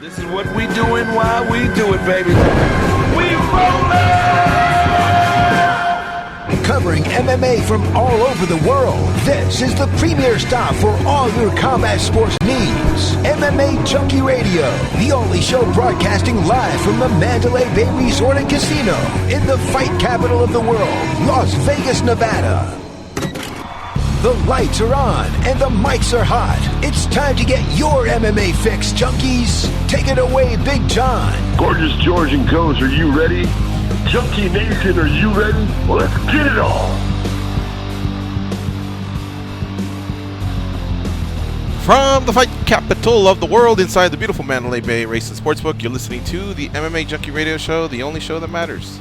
This is what we do and why we do it, baby. We rollin'! Covering MMA from all over the world, this is the premier stop for all your combat sports needs. MMA Junkie Radio, the only show broadcasting live from the Mandalay Bay Resort and Casino in the fight capital of the world, Las Vegas, Nevada. The lights are on and the mics are hot. It's time to get your MMA fix, junkies. Take it away, Big John. Gorgeous George and Coach, are you ready? Junkie Nation, are you ready? Well, let's get it on. From the fight capital of the world inside the beautiful Mandalay Bay Racing Sportsbook, you're listening to the MMA Junkie Radio Show, the only show that matters.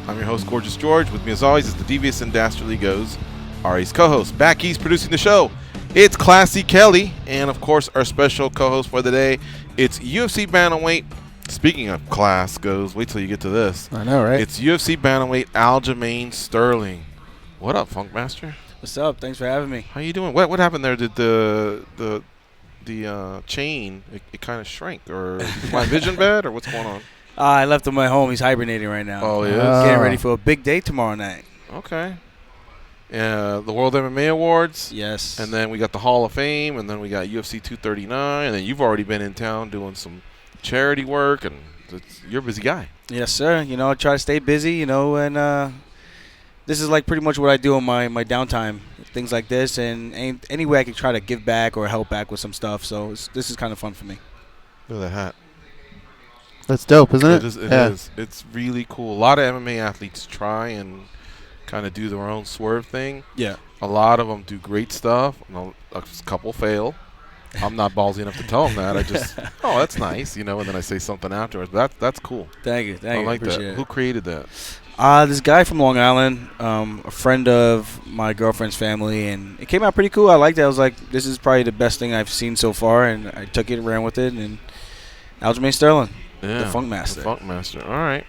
I'm your host, Gorgeous George. With me as always is the devious and dastardly goes, Ari's co-host. Back East producing the show, it's Classy Kelly. And of course, our special co-host for the day, it's UFC Bantamweight. Speaking of class goes, wait till you get to this. I know, right? It's UFC Bantamweight Aljamain Sterling. What up, Funkmaster? What's up? Thanks for having me. How you doing? What happened there? Did the chain it kind of shrank, or is my vision bad, or what's going on? I left him at home. He's hibernating right now. Oh, yeah. Getting ready for a big day tomorrow night. Okay. The World MMA Awards. Yes. And then we got the Hall of Fame, and then we got UFC 239, and then you've already been in town doing some charity work, and you're a busy guy. Yes, sir. You know, I try to stay busy, you know, and this is like pretty much what I do on my downtime, things like this, and any way I can try to give back or help back with some stuff. So this is kind of fun for me. Look at that hat. That's dope, isn't it? It is. It's really cool. A lot of MMA athletes try and kind of do their own swerve thing. Yeah. A lot of them do great stuff. A couple fail. I'm not ballsy enough to tell them that. I just, oh, that's nice, you know, and then I say something afterwards. But that's cool. Thank you. I like that. It. Who created that? This guy from Long Island, a friend of my girlfriend's family, and it came out pretty cool. I liked it. I was like, this is probably the best thing I've seen so far, and I took it, ran with it, and Aljamain Sterling, the Funk Master. The Funk Master. All right.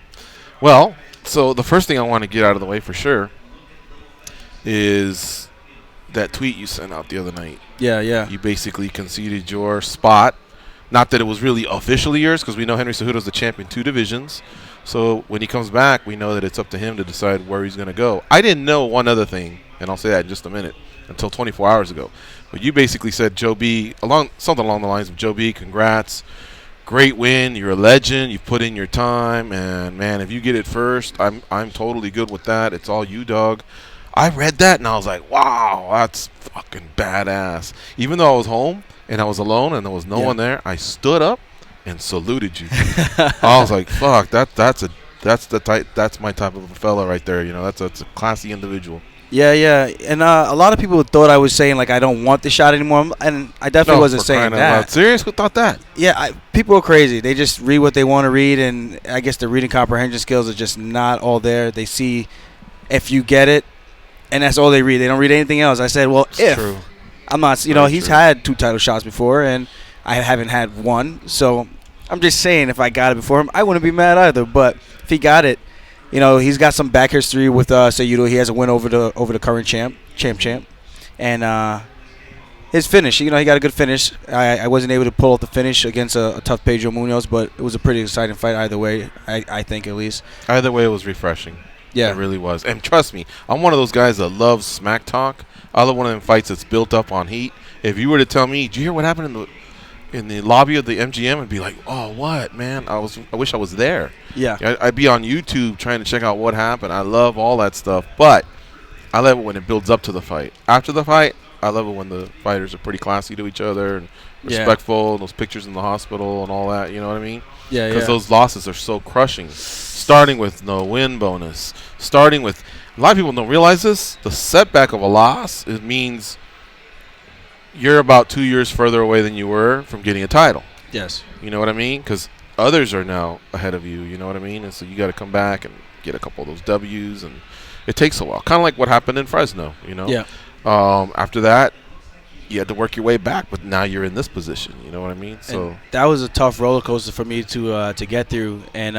Well, so the first thing I want to get out of the way for sure is that tweet you sent out the other night. Yeah. You basically conceded your spot. Not that it was really officially yours, because we know Henry Cejudo's the champion 2 divisions. So when he comes back, we know that it's up to him to decide where he's going to go. I didn't know one other thing, and I'll say that in just a minute, until 24 hours ago. But you basically said, Joe B, something along the lines of, Joe B, congrats. Great win. You're a legend. You've put in your time. And, man, if you get it first, I'm totally good with that. It's all you, dog. I read that, and I was like, wow, that's fucking badass. Even though I was home and I was alone and there was no one there, I stood up and saluted you. I was like, fuck, that's my type of a fella right there. You know, that's a classy individual. Yeah. And a lot of people thought I was saying, like, I don't want the shot anymore. And I definitely wasn't saying that. Serious? Who thought that? Yeah, people are crazy. They just read what they want to read, and I guess the reading comprehension skills are just not all there. They see if you get it, and that's all they read. They don't read anything else. I said, well, true. I'm not, you know, he's had 2 title shots before, and I haven't had one. So I'm just saying, if I got it before him, I wouldn't be mad either. But if he got it, you know, he's got some back history with Cejudo. He has a win over the current champ, and his finish. You know, he got a good finish. I wasn't able to pull off the finish against a tough Pedro Munoz, but it was a pretty exciting fight either way. I think at least. Either way, it was refreshing. Yeah, it really was. And trust me, I'm one of those guys that loves smack talk. I love one of them fights that's built up on heat. If you were to tell me, did you hear what happened in the lobby of the MGM, I'd be like, oh, what, man? I wish I was there. Yeah. I'd be on YouTube trying to check out what happened. I love all that stuff, but I love it when it builds up to the fight. After the fight, I love it when the fighters are pretty classy to each other and respectful, and those pictures in the hospital and all that, you know what I mean? Yeah, because those losses are so crushing. Starting with no win bonus. Starting with, a lot of people don't realize this, the setback of a loss, it means you're about 2 years further away than you were from getting a title. Yes. You know what I mean? Because others are now ahead of you, you know what I mean? And so you got to come back and get a couple of those W's, and it takes a while. Kind of like what happened in Fresno, you know? Yeah. After that, you had to work your way back, but now you're in this position, you know what I mean? So and that was a tough roller coaster for me to get through, and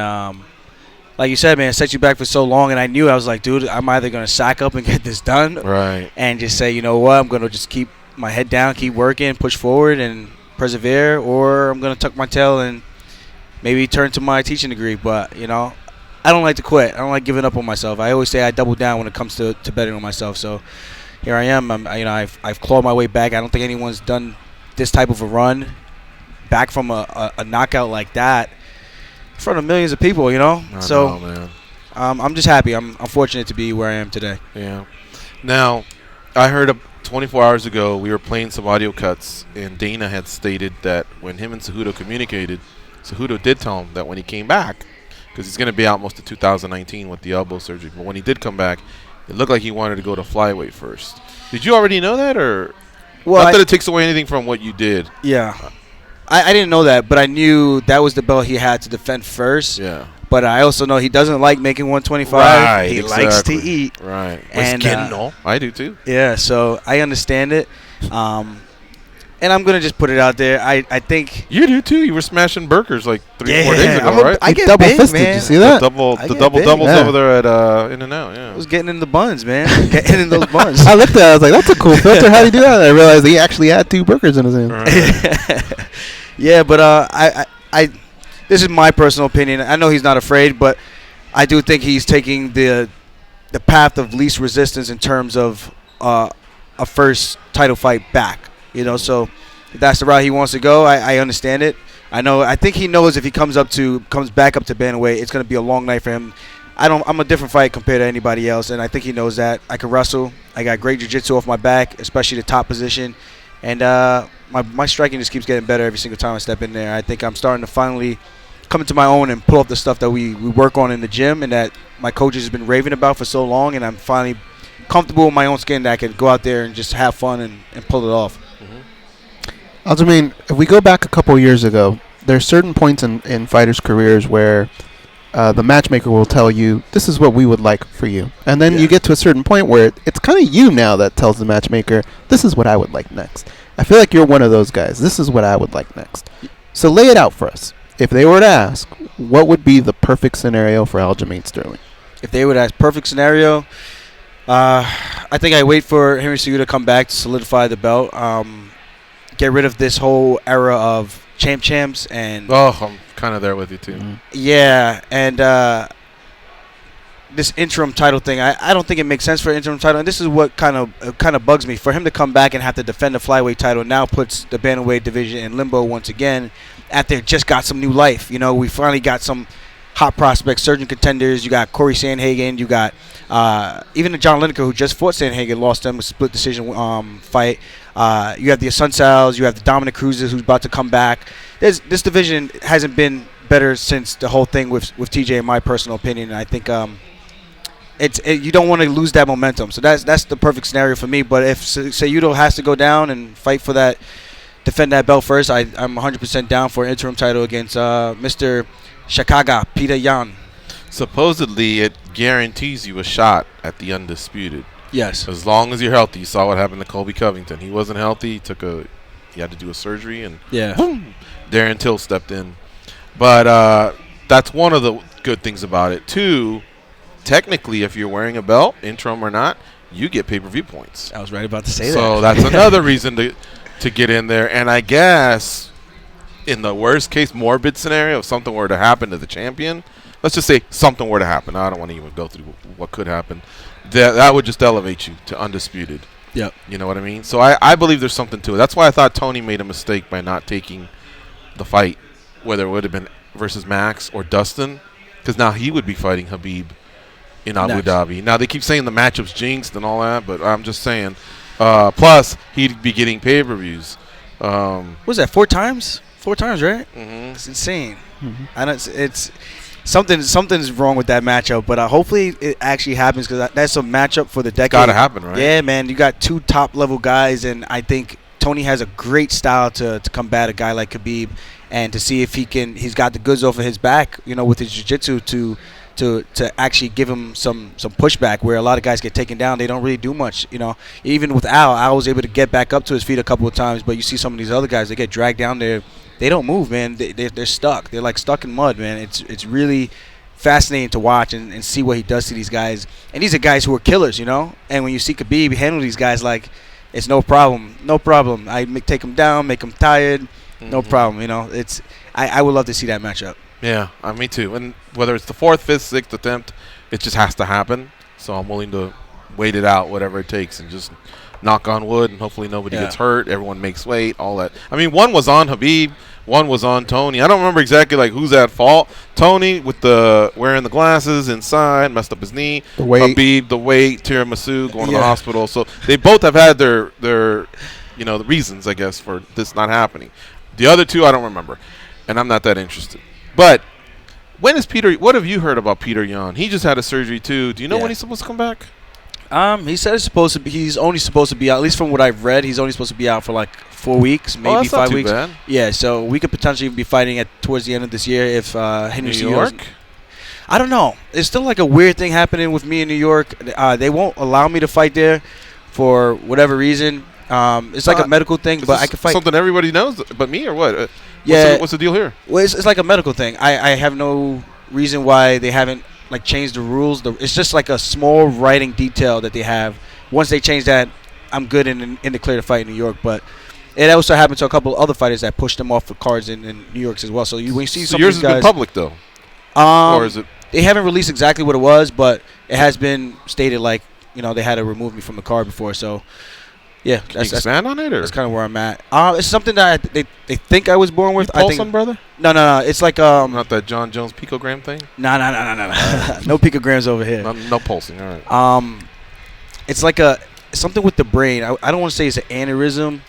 like you said, man, it set you back for so long, and I knew, I was like, dude, I'm either going to sack up and get this done, right, and just say, you know what, I'm going to just keep my head down, keep working, push forward, and persevere, or I'm going to tuck my tail and maybe turn to my teaching degree. But, you know, I don't like to quit. I don't like giving up on myself. I always say I double down when it comes to betting on myself. So here I am. I've clawed my way back. I don't think anyone's done this type of a run back from a knockout like that in front of millions of people, you know? Man. I'm just happy. I'm fortunate to be where I am today. Yeah. Now, I heard 24 hours ago we were playing some audio cuts, and Dana had stated that when him and Cejudo communicated, Cejudo did tell him that when he came back, because he's going to be out most of 2019 with the elbow surgery, but when he did come back, it looked like he wanted to go to flyweight first. Did you already know that, or not that it takes away anything from what you did? Yeah. I didn't know that, but I knew that was the belt he had to defend first. Yeah. But I also know he doesn't like making 125. Right, he exactly. likes to eat. Right. And I do too. Yeah, so I understand it. And I'm going to just put it out there. I think you do too. You were smashing burgers like 3-4 days ago, right? I get double big, fisted. man. You see that? The double doubles over there at In-N-Out. Yeah. I was getting in the buns, man. Getting in those buns. I looked at it. I was like, that's a cool filter. How do you do that? And I realized he actually had 2 burgers in his hand. Right. Yeah, but I this is my personal opinion. I know he's not afraid, but I do think he's taking the path of least resistance in terms of a first title fight back. You know, so if that's the route he wants to go, I understand it. I think he knows if he comes back up to bantamweight, it's going to be a long night for him. I'm a different fight compared to anybody else, and I think he knows that. I can wrestle. I got great jiu-jitsu off my back, especially the top position. And my striking just keeps getting better every single time I step in there. I think I'm starting to finally come into my own and pull off the stuff that we work on in the gym and that my coaches have been raving about for so long. And I'm finally comfortable in my own skin that I can go out there and just have fun and pull it off. Aljamain, if we go back a couple years ago, there are certain points in fighters' careers where the matchmaker will tell you, this is what we would like for you. And then you get to a certain point where it's kind of you now that tells the matchmaker, this is what I would like next. I feel like you're one of those guys. This is what I would like next. So lay it out for us. If they were to ask, what would be the perfect scenario for Aljamain Sterling? If they would ask perfect scenario, I think I wait for Henry Cejudo to come back to solidify the belt. Get rid of this whole era of champs and I'm kind of there with you too. Yeah, and this interim title thing, I don't think it makes sense for an interim title. And this is what kind of bugs me. For him to come back and have to defend the flyweight title now puts the bantamweight division in limbo once again. After it just got some new life, you know, we finally got some hot prospects, surging contenders. You got Corey Sandhagen. You got even the John Lineker, who just fought Sandhagen, lost him a split decision fight. You have the Asuncals. You have the Dominic Cruzes, who's about to come back. This division hasn't been better since the whole thing with TJ, in my personal opinion. And I think you don't want to lose that momentum. So that's the perfect scenario for me. But if Cejudo has to go down and fight for that, defend that belt first, I'm 100% down for an interim title against Mr. Chicago, Peter Yan. Supposedly, it guarantees you a shot at the undisputed. Yes. As long as you're healthy. You saw what happened to Colby Covington. He wasn't healthy. He had to do a surgery, and boom, Darren Till stepped in. But that's one of the good things about it. Two, technically, if you're wearing a belt, interim or not, you get pay-per-view points. I was right about to say that. So that's another reason to get in there. And I guess in the worst case morbid scenario, if something were to happen to the champion, let's just say something were to happen. I don't want to even go through what could happen. That would just elevate you to undisputed. Yep. You know what I mean? So I believe there's something to it. That's why I thought Tony made a mistake by not taking the fight, whether it would have been versus Max or Dustin, because now he would be fighting Khabib in Abu Dhabi. Now, they keep saying the matchup's jinxed and all that, but I'm just saying. Plus, he'd be getting pay-per-views. What was that, 4 times? 4 times, right? Mm-hmm. It's insane. Mm-hmm. I know it's something's wrong with that matchup, but hopefully it actually happens because that's a matchup for the decade. Got to happen, right? Yeah, man. You got 2 top-level guys, and I think Tony has a great style to combat a guy like Khabib and to see if he's got the goods over his back, you know, with his jiu-jitsu to actually give him some pushback where a lot of guys get taken down. They don't really do much, you know. Even with Al was able to get back up to his feet a couple of times, but you see some of these other guys, they get dragged down there. They don't move, man. They're stuck. They're like stuck in mud, man. It's really fascinating to watch and see what he does to these guys. And these are guys who are killers, you know. And when you see Khabib handle these guys like it's no problem. I take them down, make them tired. Mm-hmm. No problem, you know. I would love to see that matchup. Yeah, me too. And whether it's the 4th, 5th, 6th attempt, it just has to happen. So I'm willing to wait it out, whatever it takes, and just knock on wood, and hopefully nobody gets hurt. Everyone makes weight, all that. I mean, one was on Habib, one was on Tony. I don't remember exactly like who's at fault. Tony with the wearing the glasses inside, messed up his knee. The weight. Habib, the weight. Tiramisu going to the hospital. So they both have had their the reasons, I guess, for this not happening. The other two I don't remember, and I'm not that interested. But when is Peter? What have you heard about Peter Yan? He just had a surgery too. Do you know when he's supposed to come back? He said he's only supposed to be out, at least from what I've read, he's only supposed to be out for like 4 weeks, maybe 5 weeks. Bad. Yeah, so we could potentially be fighting towards the end of this year if Henry New York? I don't know. It's still like a weird thing happening with me in New York. They won't allow me to fight there for whatever reason. It's like a medical thing, but I can fight. Something everybody knows but me, or what? What's the deal here? Well, it's like a medical thing. I have no reason why they haven't like changed the rules. It's just like a small writing detail that they have. Once they change that, I'm good in the clear to fight in New York. But it also happened to a couple of other fighters that pushed them off for cards in New York as well. So when you see some yours of these has guys, been public though, or is it? They haven't released exactly what it was, but it has been stated like they had to remove me from the card before. So yeah, Can you expand on it, or that's kind of where I'm at. It's something that they think I was born with. You pulsing, brother? No. It's like not that John Jones picogram thing. No. No picograms over here. No pulsing. All right. It's like something with the brain. I don't want to say it's an aneurysm,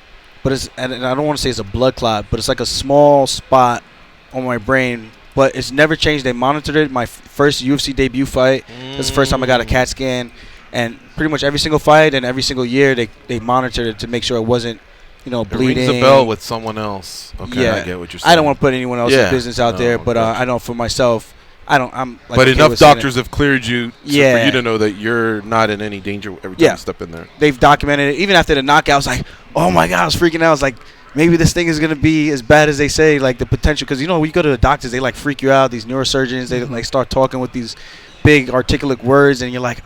but and I don't want to say it's a blood clot, but it's like a small spot on my brain. But it's never changed. They monitored it. My first UFC debut fight. That's the first time I got a CAT scan. And pretty much every single fight and every single year, they monitored it to make sure it wasn't, bleeding. It rings a bell with someone else. Okay, yeah. I get what you're saying. I don't want to put anyone else's business out there, but I know for myself, I'm. Like, but enough doctors have cleared you for you to know that you're not in any danger every time you step in there. They've documented it. Even after the knockout, I was like, oh my God, I was freaking out. I was like, maybe this thing is going to be as bad as they say, like the potential. Because, when you go to the doctors, they like freak you out. These neurosurgeons, they like start talking with these big articulate words, and you're like,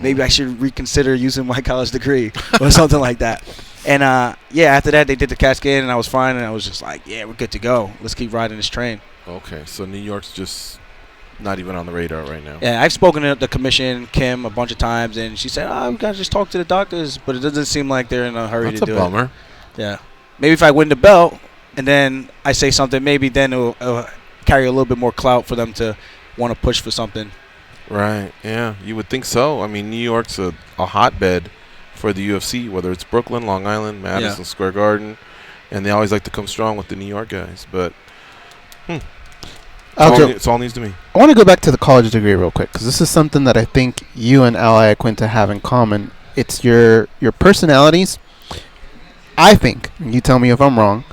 maybe I should reconsider using my college degree or something like that. And, after that, they did the CAT scan, and I was fine. And I was just like, yeah, we're good to go. Let's keep riding this train. Okay, so New York's just not even on the radar right now. Yeah, I've spoken to the commission, Kim, a bunch of times, and she said, we got to just talk to the doctors. But it doesn't seem like they're in a hurry to do it. That's a bummer. Yeah. Maybe if I win the belt and then I say something, maybe then it'll carry a little bit more clout for them to want to push for something. Right, yeah, you would think so. I mean, New York's a hotbed for the UFC, whether it's Brooklyn, Long Island, Madison Square Garden, and they always like to come strong with the New York guys. But it's all news to me. I want to go back to the college degree real quick, because this is something that I think you and Ally Quinta have in common. It's your personalities. I think, and you tell me if I'm wrong,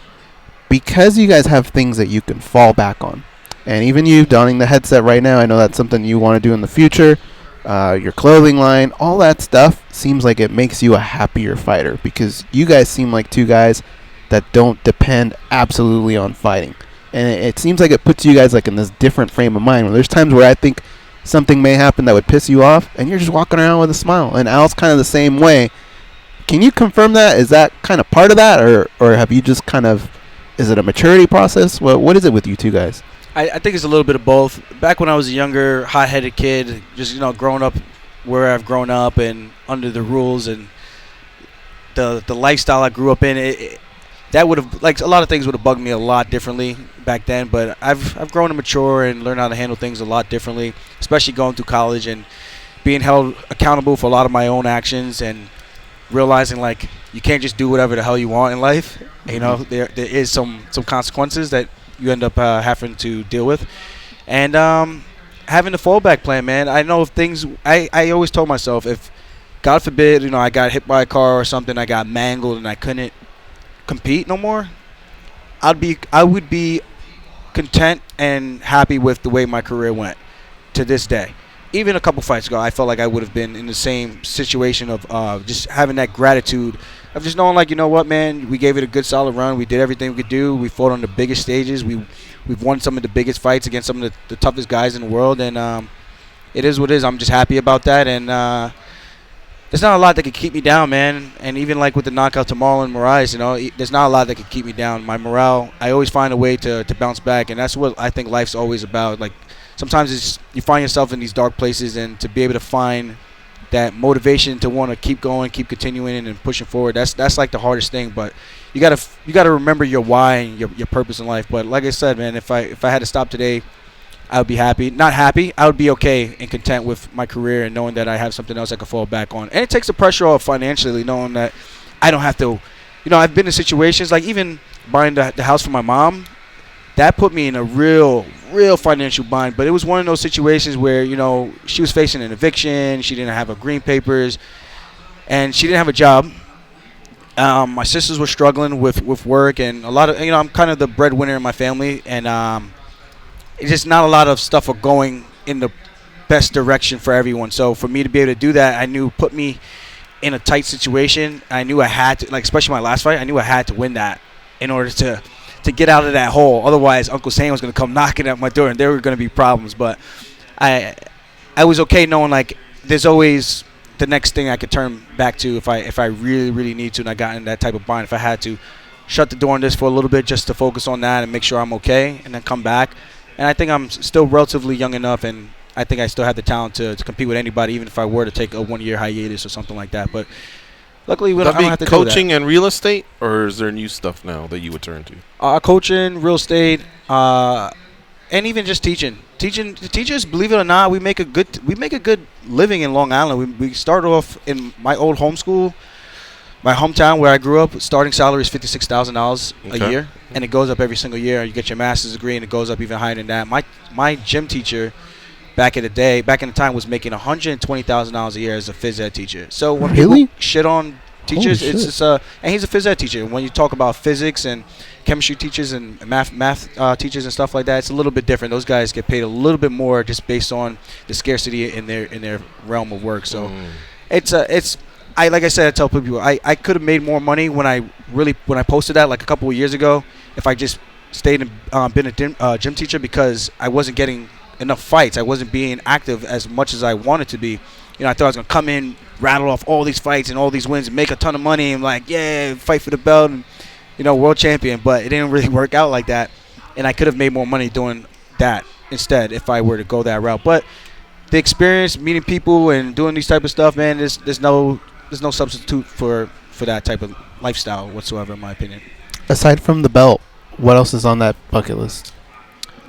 because you guys have things that you can fall back on. And even you donning the headset right now, I know that's something you want to do in the future. Your clothing line, all that stuff seems like it makes you a happier fighter, because you guys seem like two guys that don't depend absolutely on fighting. And it seems like it puts you guys like in this different frame of mind, where there's times where I think something may happen that would piss you off, and you're just walking around with a smile. And Al's kind of the same way. Can you confirm that? Is that kind of part of that, or have you just kind of, is it a maturity process? What is it with you two guys? I think it's a little bit of both. Back when I was a younger, hot-headed kid, just growing up where I've grown up and under the rules and the lifestyle I grew up in, that would have, like, a lot of things would have bugged me a lot differently back then. But I've grown to mature and learn how to handle things a lot differently, especially going through college and being held accountable for a lot of my own actions and realizing, like, you can't just do whatever the hell you want in life. There is some consequences that you end up having to deal with, and having a fallback plan, man. I know if things, I always told myself, if God forbid, I got hit by a car or something, I got mangled and I couldn't compete no more, I would be content and happy with the way my career went to this day. Even a couple fights ago, I felt like I would have been in the same situation of just having that gratitude of just knowing, like, you know what, man, we gave it a good solid run. We did everything we could do. We fought on the biggest stages. We've won some of the biggest fights against some of the toughest guys in the world, and it is what it is. I'm just happy about that, and there's not a lot that could keep me down, man. And even like with the knockout to Marlon Moraes, there's not a lot that could keep me down. My morale, I always find a way to bounce back, and that's what I think life's always about. Like sometimes you find yourself in these dark places, and to be able to find that motivation to want to keep going, keep continuing, and pushing forward. That's like the hardest thing. But you gotta remember your why and your purpose in life. But like I said, man, if I had to stop today, I would be happy. Not happy. I would be okay and content with my career and knowing that I have something else I can fall back on. And it takes the pressure off financially, knowing that I don't have to. I've been in situations like even buying the house for my mom. That put me in a real financial bind. But it was one of those situations where, she was facing an eviction. She didn't have her green papers. And she didn't have a job. My sisters were struggling with work. And a lot of, I'm kind of the breadwinner in my family. And it's just not a lot of stuff are going in the best direction for everyone. So for me to be able to do that, I knew put me in a tight situation. I knew I had to, especially my last fight, I knew I had to win that in order to get out of that hole. Otherwise, Uncle Sam was going to come knocking at my door, and there were going to be problems. But I was okay knowing there's always the next thing I could turn back to if I really, really need to, and I got in that type of bind. If I had to shut the door on this for a little bit just to focus on that and make sure I'm okay, and then come back. And I think I'm still relatively young enough, and I think I still have the talent to compete with anybody, even if I were to take a 1-year hiatus or something like that. But luckily, I don't have to do that. Coaching and real estate, or is there new stuff now that you would turn to? Coaching, real estate, and even just teaching. Teachers, believe it or not, we make a good living in Long Island. We started off in my old home school, my hometown where I grew up. Starting salary is $56,000 a year, and it goes up every single year. You get your master's degree, and it goes up even higher than that. My gym teacher back in the time was making $120,000 a year as a phys ed teacher. So when people shit on teachers, and he's a phys ed teacher. When you talk about physics and chemistry teachers and math teachers and stuff like that, it's a little bit different. Those guys get paid a little bit more just based on the scarcity in their realm of work. So it's like I said, I tell people I could have made more money when I posted that like a couple of years ago if I just stayed and been a gym teacher, because I wasn't getting enough fights. I wasn't being active as much as I wanted to be. I thought I was gonna come in, rattle off all these fights and all these wins and make a ton of money and fight for the belt and world champion. But it didn't really work out like that, and I could have made more money doing that instead if I were to go that route. But the experience, meeting people and doing these type of stuff, man, there's no substitute for that type of lifestyle whatsoever, in my opinion. Aside from the belt, what else is on that bucket list?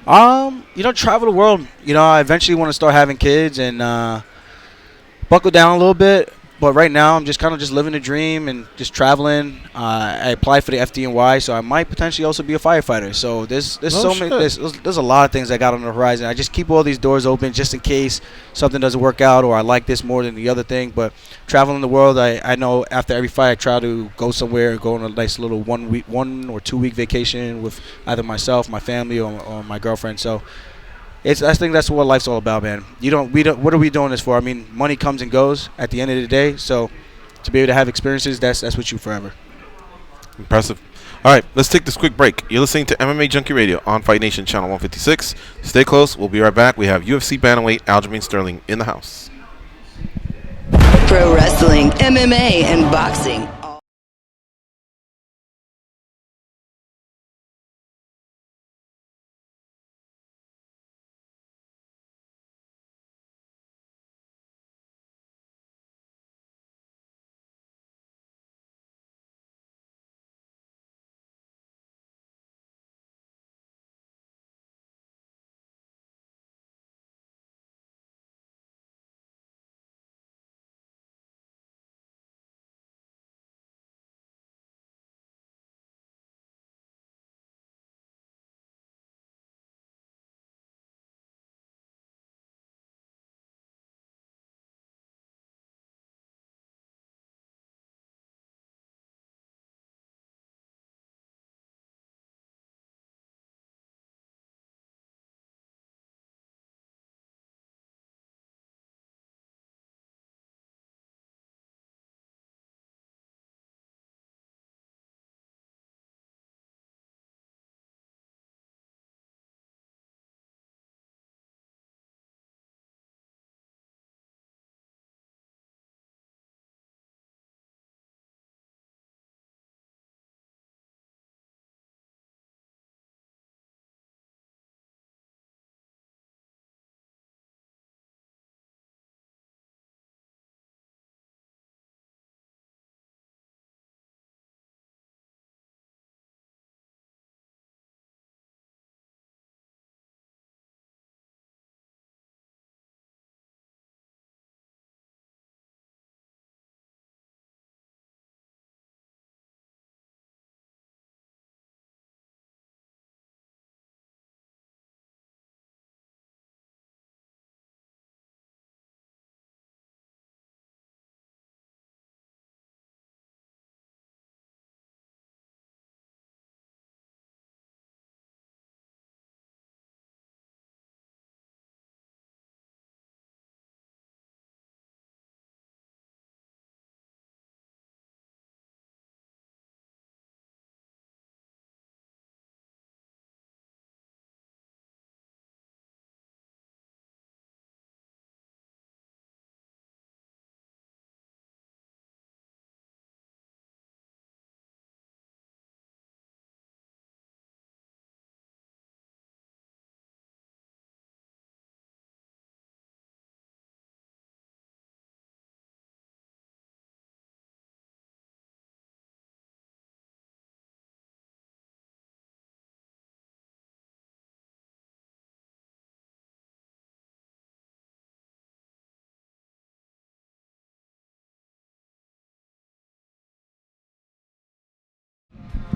Travel the world. I eventually want to start having kids and buckle down a little bit. But right now, I'm just kind of just living the dream and just traveling. I applied for the FDNY, so I might potentially also be a firefighter. So there's a lot of things I got on the horizon. I just keep all these doors open just in case something doesn't work out or I like this more than the other thing. But traveling the world, I know after every fight, I try to go somewhere, go on a nice little 1 or 2 week vacation with either myself, my family, or my girlfriend. So I think that's what life's all about, man. What are we doing this for? I mean, money comes and goes at the end of the day. So to be able to have experiences, that's with you forever. Impressive. All right, let's take this quick break. You're listening to MMA Junkie Radio on Fight Nation Channel 156. Stay close. We'll be right back. We have UFC bantamweight Aljamain Sterling in the house. Pro wrestling, MMA, and boxing.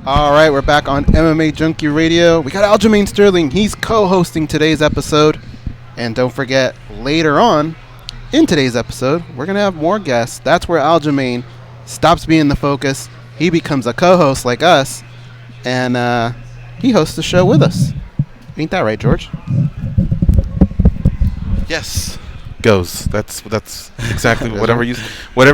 All right, we're back on MMA Junkie Radio. We got Aljamain Sterling. He's co-hosting today's episode. And don't forget, later on in today's episode, we're going to have more guests. That's where Aljamain stops being the focus. He becomes a co-host like us. And he hosts the show with us. Ain't that right, George? Yes. Goes. That's exactly whatever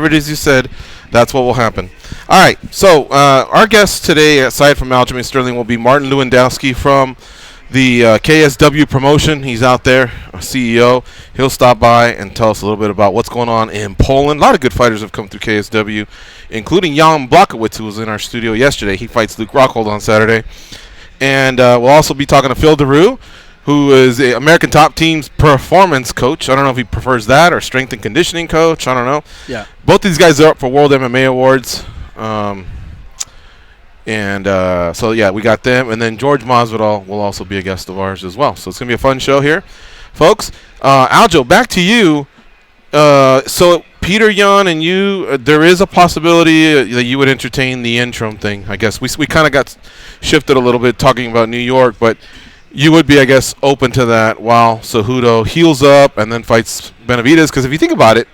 it is you said. That's what will happen. All right. So our guest today, aside from Aljamain Sterling, will be Martin Lewandowski from the KSW promotion. He's out there, a CEO. He'll stop by and tell us a little bit about what's going on in Poland. A lot of good fighters have come through KSW, including Jan Blachowicz, who was in our studio yesterday. He fights Luke Rockhold on Saturday. And we'll also be talking to Phil DeRue, who is the American Top Team's performance coach. I don't know if he prefers that or strength and conditioning coach. I don't know. Yeah. Both these guys are up for World MMA Awards. So, yeah, we got them. And then George Masvidal will also be a guest of ours as well. So it's going to be a fun show here, folks. Aljo, back to you. So Peter, Jan, and you, there is a possibility that you would entertain the interim thing. I guess we kind of got shifted a little bit talking about New York, but you would be, I guess, open to that while Cejudo heals up and then fights Benavidez. Because if you think about it,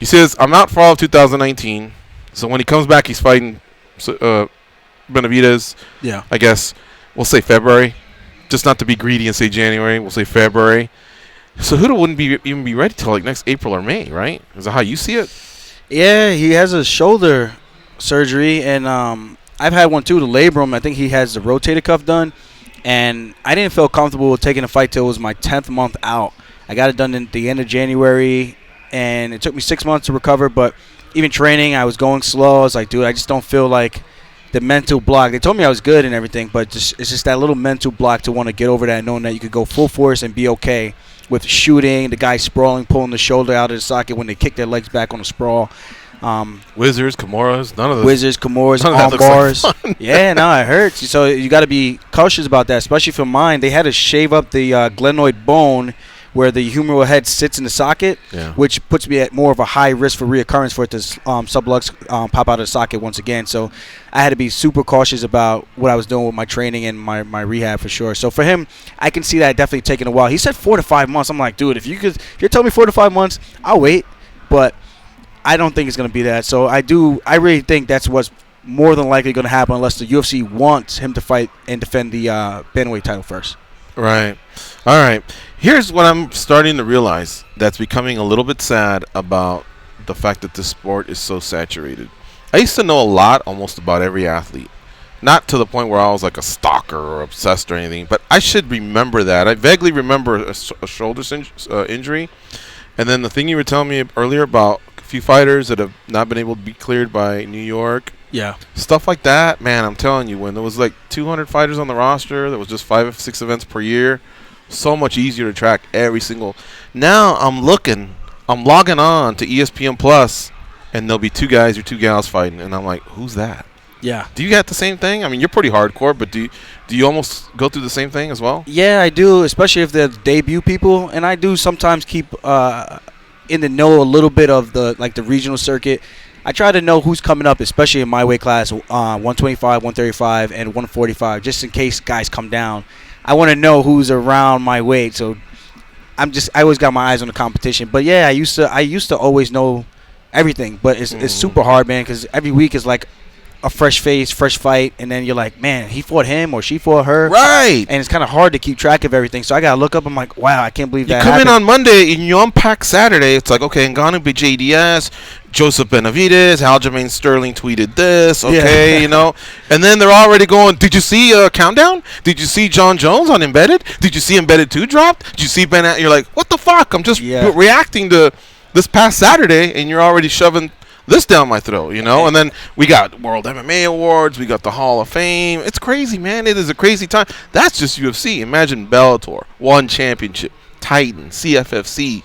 he says, I'm out for all of 2019. So when he comes back, he's fighting Benavidez. Yeah. I guess we'll say February. Just not to be greedy and say January. We'll say February. Cejudo wouldn't even be ready till like next April or May, right? Is that how you see it? Yeah, he has a shoulder surgery, and I've had one too, the labrum. I think he has the rotator cuff done. And I didn't feel comfortable with taking a fight till it was my 10th month out. I got it done at the end of January, and it took me 6 months to recover. But even training, I was going slow. I was like, dude, I just don't feel like the mental block. They told me I was good and everything, but it's just that little mental block to want to get over that, knowing that you could go full force and be okay with shooting, the guy sprawling, pulling the shoulder out of the socket when they kick their legs back on the sprawl. Wizards, Kimuras, none of those. Wizards, Kimuras, arm bars. Like yeah, no, it hurts. So you got to be cautious about that, especially for mine. They had to shave up the glenoid bone where the humeral head sits in the socket, which puts me at more of a high risk for reoccurrence for it to sublux pop out of the socket once again. So I had to be super cautious about what I was doing with my training and my rehab for sure. So for him, I can see that definitely taking a while. He said 4 to 5 months. I'm like, dude, if you're telling me 4 to 5 months, I'll wait. But I don't think it's going to be that. So I really think that's what's more than likely going to happen unless the UFC wants him to fight and defend the bantamweight title first. Right. All right. Here's what I'm starting to realize that's becoming a little bit sad about the fact that this sport is so saturated. I used to know a lot almost about every athlete. Not to the point where I was like a stalker or obsessed or anything, but I should remember that. I vaguely remember a shoulder injury. And then the thing you were telling me earlier about a few fighters that have not been able to be cleared by New York. Yeah. Stuff like that, man, I'm telling you, when there was like 200 fighters on the roster, there was just 5 or 6 events per year, so much easier to track every single. Now I'm logging on to ESPN Plus, and there'll be 2 guys or 2 gals fighting, and I'm like, who's that? Yeah. Do you get the same thing? I mean, you're pretty hardcore, but do you almost go through the same thing as well? Yeah, I do, especially if they're debut people, and I do sometimes keep in the know a little bit of the regional circuit. I try to know who's coming up, especially in my weight class, 125, 135, and 145, just in case guys come down. I want to know who's around my weight, so I always got my eyes on the competition. But yeah, I used to always know everything, but it's super hard, man, because every week is like a fresh face, fresh fight, and then you're like, man, he fought him or she fought her. Right. And it's kind of hard to keep track of everything. So I got to look up. I'm like, wow, I can't believe that happened. You come in on Monday and you unpack Saturday. It's like, okay, Ngannou beat JDS, Joseph Benavidez, Aljamain Sterling tweeted this, okay, you know. And then they're already going, did you see Countdown? Did you see John Jones on Embedded? Did you see Embedded 2 dropped? Did you see Ben? You're like, what the fuck? I'm just reacting to this past Saturday, and you're already shoving this down my throat, you know. And then we got World MMA Awards, we got the Hall of Fame. It's crazy, man. It is a crazy time. That's just UFC. Imagine Bellator, One Championship, Titan, CFFC,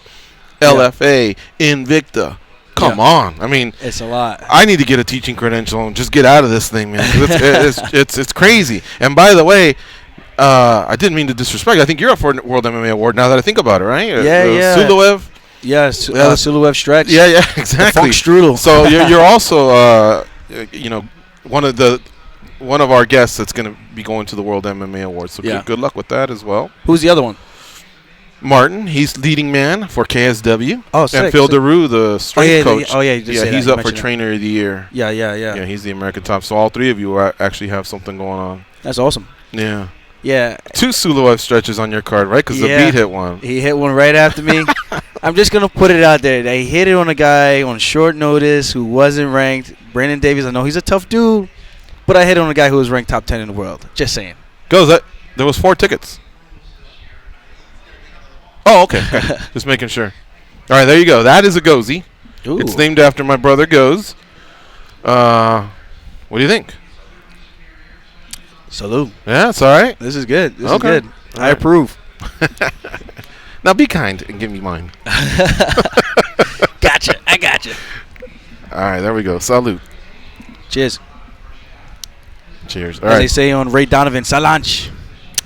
LFA, Invicta. Come on. I mean, it's a lot. I need to get a teaching credential and just get out of this thing, man. It's crazy. And by the way, I didn't mean to disrespect. I think you're up for a World MMA Award now that I think about it, right? Suluev. Yes, Suluev stretch. Yeah, exactly. The funk strudel. So you're also, one of the one of our guests that's going to be going to the World MMA Awards. So good luck with that as well. Who's the other one? Martin, he's leading man for KSW. Oh, sick. And Phil DeRue, the strength coach. He's up for that. Trainer of the Year. Yeah. Yeah, he's the American top. So all three of you actually have something going on. That's awesome. Yeah. Yeah. 2 Suluev stretches on your card, right? Because the beat hit one. He hit one right after me. I'm just going to put it out there. They hit it on a guy on short notice who wasn't ranked. Brandon Davies, I know he's a tough dude, but I hit on a guy who was ranked top 10 in the world. Just saying. There was 4 tickets. Oh, okay. Just making sure. All right, there you go. That is a Gozy. Ooh. It's named after my brother Goz. What do you think? Salute. Yeah, it's all right. This is good. This is good. All I approve. Now be kind and give me mine. Gotcha. I gotcha. All right, there we go. Salute. Cheers. Cheers. All As right. they say on Ray Donovan, Salanch.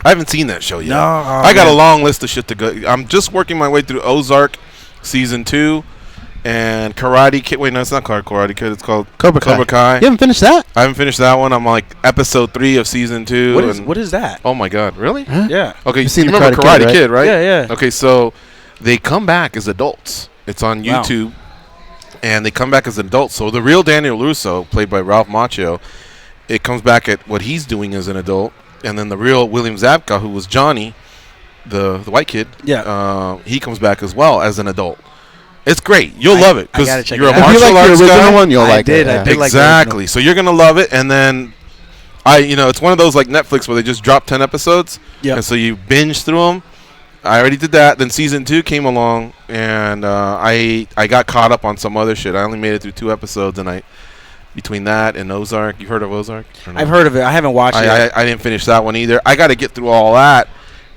I haven't seen that show yet. No. I got a long list of shit to go. I'm just working my way through Ozark season 2 and Karate Kid. Wait, no, it's not called Karate Kid. It's called Cobra Kai. You haven't finished that? I haven't finished that one. I'm like episode 3 of season 2. What is that? Oh my God, really? Huh? Yeah. Okay, You've seen you the remember Karate Karate Kid, right? Yeah. Okay, so they come back as adults. It's on YouTube, and they come back as adults. So the real Daniel LaRusso, played by Ralph Macchio, it comes back at what he's doing as an adult, and then the real William Zabka, who was Johnny, the white kid, he comes back as well as an adult. It's great. You'll love it because you're a martial arts guy. If you like the original one, you'll like it. I did exactly. So you're gonna love it, and then it's one of those like Netflix where they just drop 10 episodes, and so you binge through them. I already did that. Then season 2 came along, and I got caught up on some other shit. I only made it through 2 episodes, and between that and Ozark, you heard of Ozark? I've heard of it. I haven't watched it. I didn't finish that one either. I got to get through all that,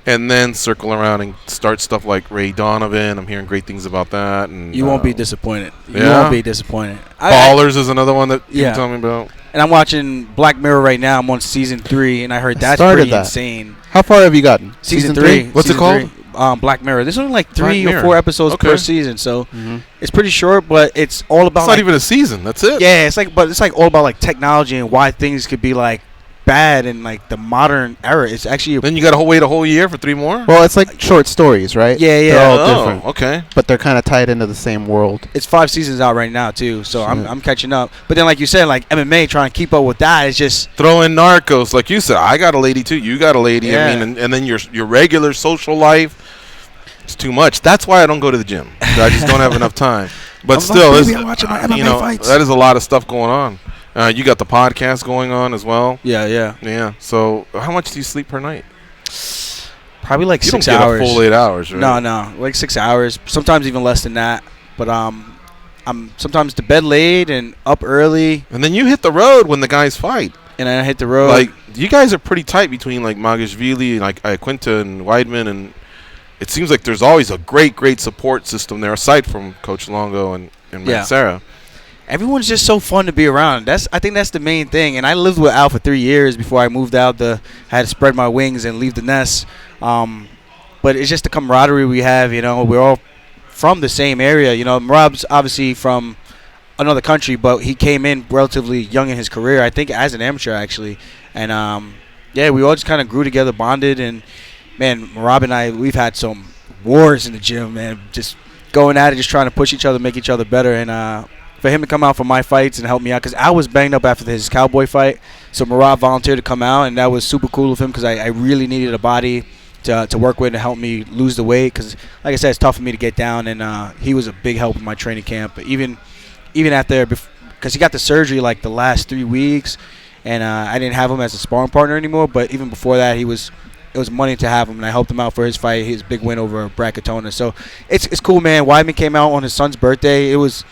and then circle around and start stuff like Ray Donovan. I'm hearing great things about that. And you won't be disappointed. You Yeah? won't be disappointed. Ballers is another one that you tell me about. And I'm watching Black Mirror right now. I'm on season 3, and I heard that's started pretty that. insane. How far have you gotten? Season 3. What's it called? Black Mirror. There's only like 3 Black or Mirror. 4 episodes per season, so it's pretty short. But it's all about. It's not even a season. That's it. Yeah, it's like all about like technology and why things could be like bad in like the modern era. It's actually. Then you got to wait a whole year for 3 more. Well, it's like short stories, right? Yeah. They're all different. Okay. But they're kind of tied into the same world. It's 5 seasons out right now too, so I'm catching up. But then, like you said, like MMA, trying to keep up with that is just throw in Narcos, like you said. I got a lady too. You got a lady. Yeah. I mean, and then your regular social life. It's too much. That's why I don't go to the gym. I just don't have enough time. But still, I'm watching my MMA fights. that is a lot of stuff going on. You got the podcast going on as well. Yeah. So how much do you sleep per night? Probably like You 6 don't get hours. a full 8 hours, right? No, like 6 hours. Sometimes even less than that. But I'm sometimes to bed late and up early. And then you hit the road when the guys fight. And I hit the road. Like you guys are pretty tight between like Magashvili and like Iaquinta and Weidman, and it seems like there's always a great support system there aside from Coach Longo and Mancera. Everyone's just so fun to be around. I think that's the main thing. And I lived with Al for 3 years before I moved out. I had to spread my wings and leave the nest. But it's just the camaraderie we have. We're all from the same area. Marab's obviously from another country, but he came in relatively young in his career. I think as an amateur actually. And we all just kind of grew together, bonded, and man, Marab and I, we've had some wars in the gym, man. Just going at it, just trying to push each other, make each other better. And for him to come out for my fights and help me out, because Al was banged up after his Cowboy fight. So Marab volunteered to come out, and that was super cool of him because I really needed a body to work with and help me lose the weight. Because, like I said, it's tough for me to get down, and he was a big help in my training camp. But even after, because he got the surgery like the last 3 weeks, and I didn't have him as a sparring partner anymore. But even before that, it was money to have him, and I helped him out for his fight, his big win over Bracatona. So it's cool, man. Weidman came out on his son's birthday. It was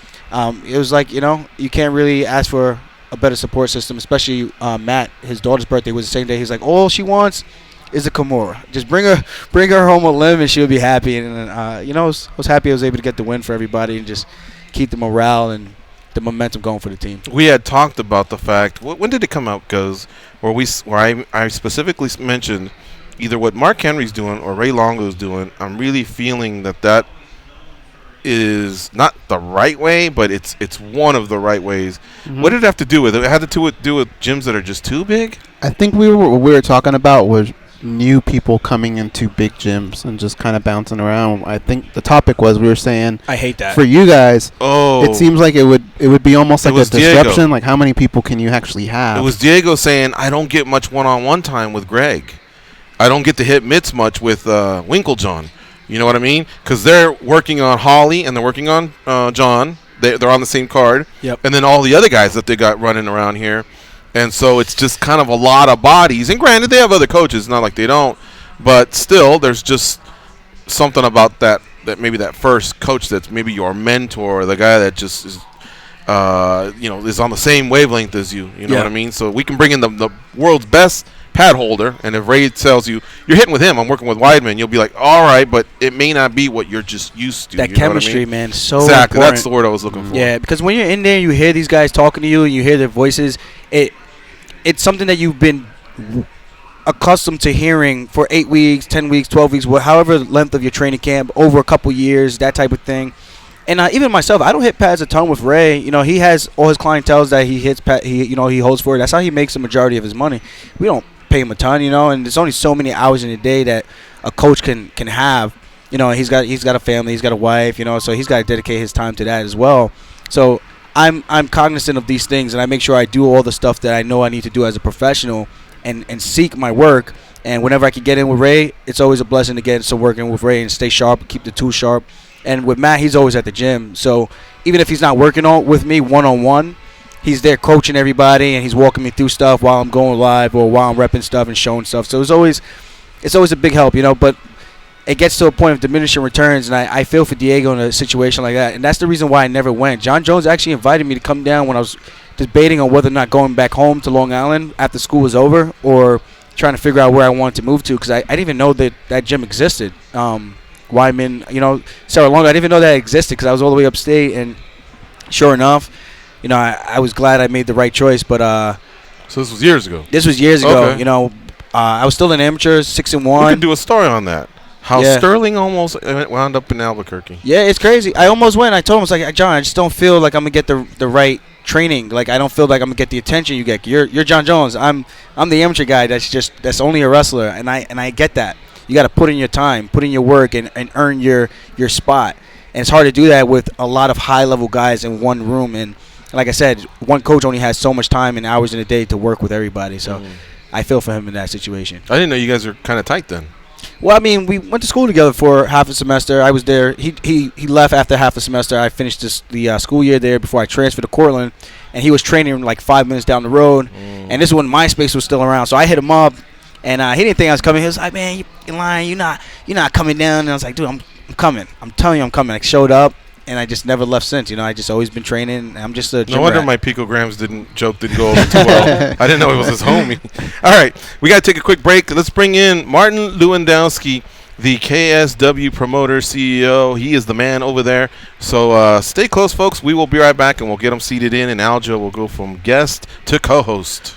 like, you can't really ask for a better support system, especially Matt. His daughter's birthday was the same day. He's like, all she wants is a Kimura. Just bring her home a limb, and she'll be happy. And I was happy I was able to get the win for everybody and just keep the morale and the momentum going for the team. We had talked about the fact. When did it come out? Because where I specifically mentioned either what Mark Henry's doing or Ray Longo's doing. I'm really feeling that is not the right way, but it's one of the right ways. Mm-hmm. What did it have to do with it? It had to do with gyms that are just too big? I think what we were talking about was new people coming into big gyms and just kind of bouncing around. I think the topic was, we were saying, I hate that. for you guys, Oh, it seems like it would be almost like a disruption. Diego. Like, how many people can you actually have? It was Diego saying, I don't get much one-on-one time with Greg. I don't get to hit mitts much with Winklejohn. You know what I mean? Because they're working on Holly and they're working on John. They're on the same card. Yep. And then all the other guys that they got running around here. And so it's just kind of a lot of bodies. And granted, they have other coaches. Not like they don't. But still, there's just something about that maybe that first coach that's maybe your mentor, the guy that just is, is on the same wavelength as you. You know what I mean? So we can bring in the world's best pad holder, and if Ray tells you you're hitting with him, I'm working with Weidman, you'll be like, all right, but it may not be what you're just used to. That you know chemistry, what I mean? man, so exactly. important. That's the word I was looking for. Yeah, because when you're in there, you hear these guys talking to you, and you hear their voices. It's something that you've been accustomed to hearing for 8 weeks, 10 weeks, 12 weeks, however length of your training camp, over a couple years, that type of thing. And even myself, I don't hit pads a ton with Ray. You know, he has all his clientele that he hits. He holds for. That's how he makes the majority of his money. We don't pay him a ton, and there's only so many hours in a day that a coach can have. You know, he's got a family, he's got a wife. So he's got to dedicate his time to that as well. So I'm cognizant of these things, and I make sure I do all the stuff that I know I need to do as a professional, and seek my work. And whenever I can get in with Ray, it's always a blessing to get some work in with Ray and stay sharp, keep the tools sharp. And with Matt, he's always at the gym. So even if he's not working with me one-on-one, he's there coaching everybody, and he's walking me through stuff while I'm going live or while I'm repping stuff and showing stuff. So it's always a big help, But it gets to a point of diminishing returns, and I feel for Diego in a situation like that. And that's the reason why I never went. John Jones actually invited me to come down when I was debating on whether or not going back home to Long Island after school was over, or trying to figure out where I wanted to move to, because I didn't even know that gym existed. Wyman, Sarah Longo, I didn't even know that existed because I was all the way upstate, and sure enough, I was glad I made the right choice. But so this was years ago. This was years ago. Okay. I was still an amateur, 6-1. We can do a story on that. How Sterling almost wound up in Albuquerque. Yeah, it's crazy. I almost went. I told him, I was like, John, I just don't feel like I'm gonna get the right training. Like, I don't feel like I'm gonna get the attention you get. You're John Jones. I'm the amateur guy. That's only a wrestler, and I get that. You got to put in your time, put in your work, and earn your spot. And it's hard to do that with a lot of high-level guys in one room. And like I said, one coach only has so much time and hours in a day to work with everybody. So I feel for him in that situation. I didn't know you guys are kind of tight then. Well, I mean, we went to school together for half a semester. I was there. He left after half a semester. I finished the school year there before I transferred to Cortland. And he was training like 5 minutes down the road. And this is when MySpace was still around. So I hit him up. And he didn't think I was coming. He was like, "Man, you're lying. You're not coming down." And I was like, "Dude, I'm coming. I'm telling you, I'm coming." I showed up, and I just never left since. I just always been training. I'm just a gym No wonder rat. my picograms didn't go over too well. I didn't know he was his homie. All right, we got to take a quick break. Let's bring in Martin Lewandowski, the KSW promoter CEO. He is the man over there. So stay close, folks. We will be right back, and we'll get him seated in, and Aljo will go from guest to co-host.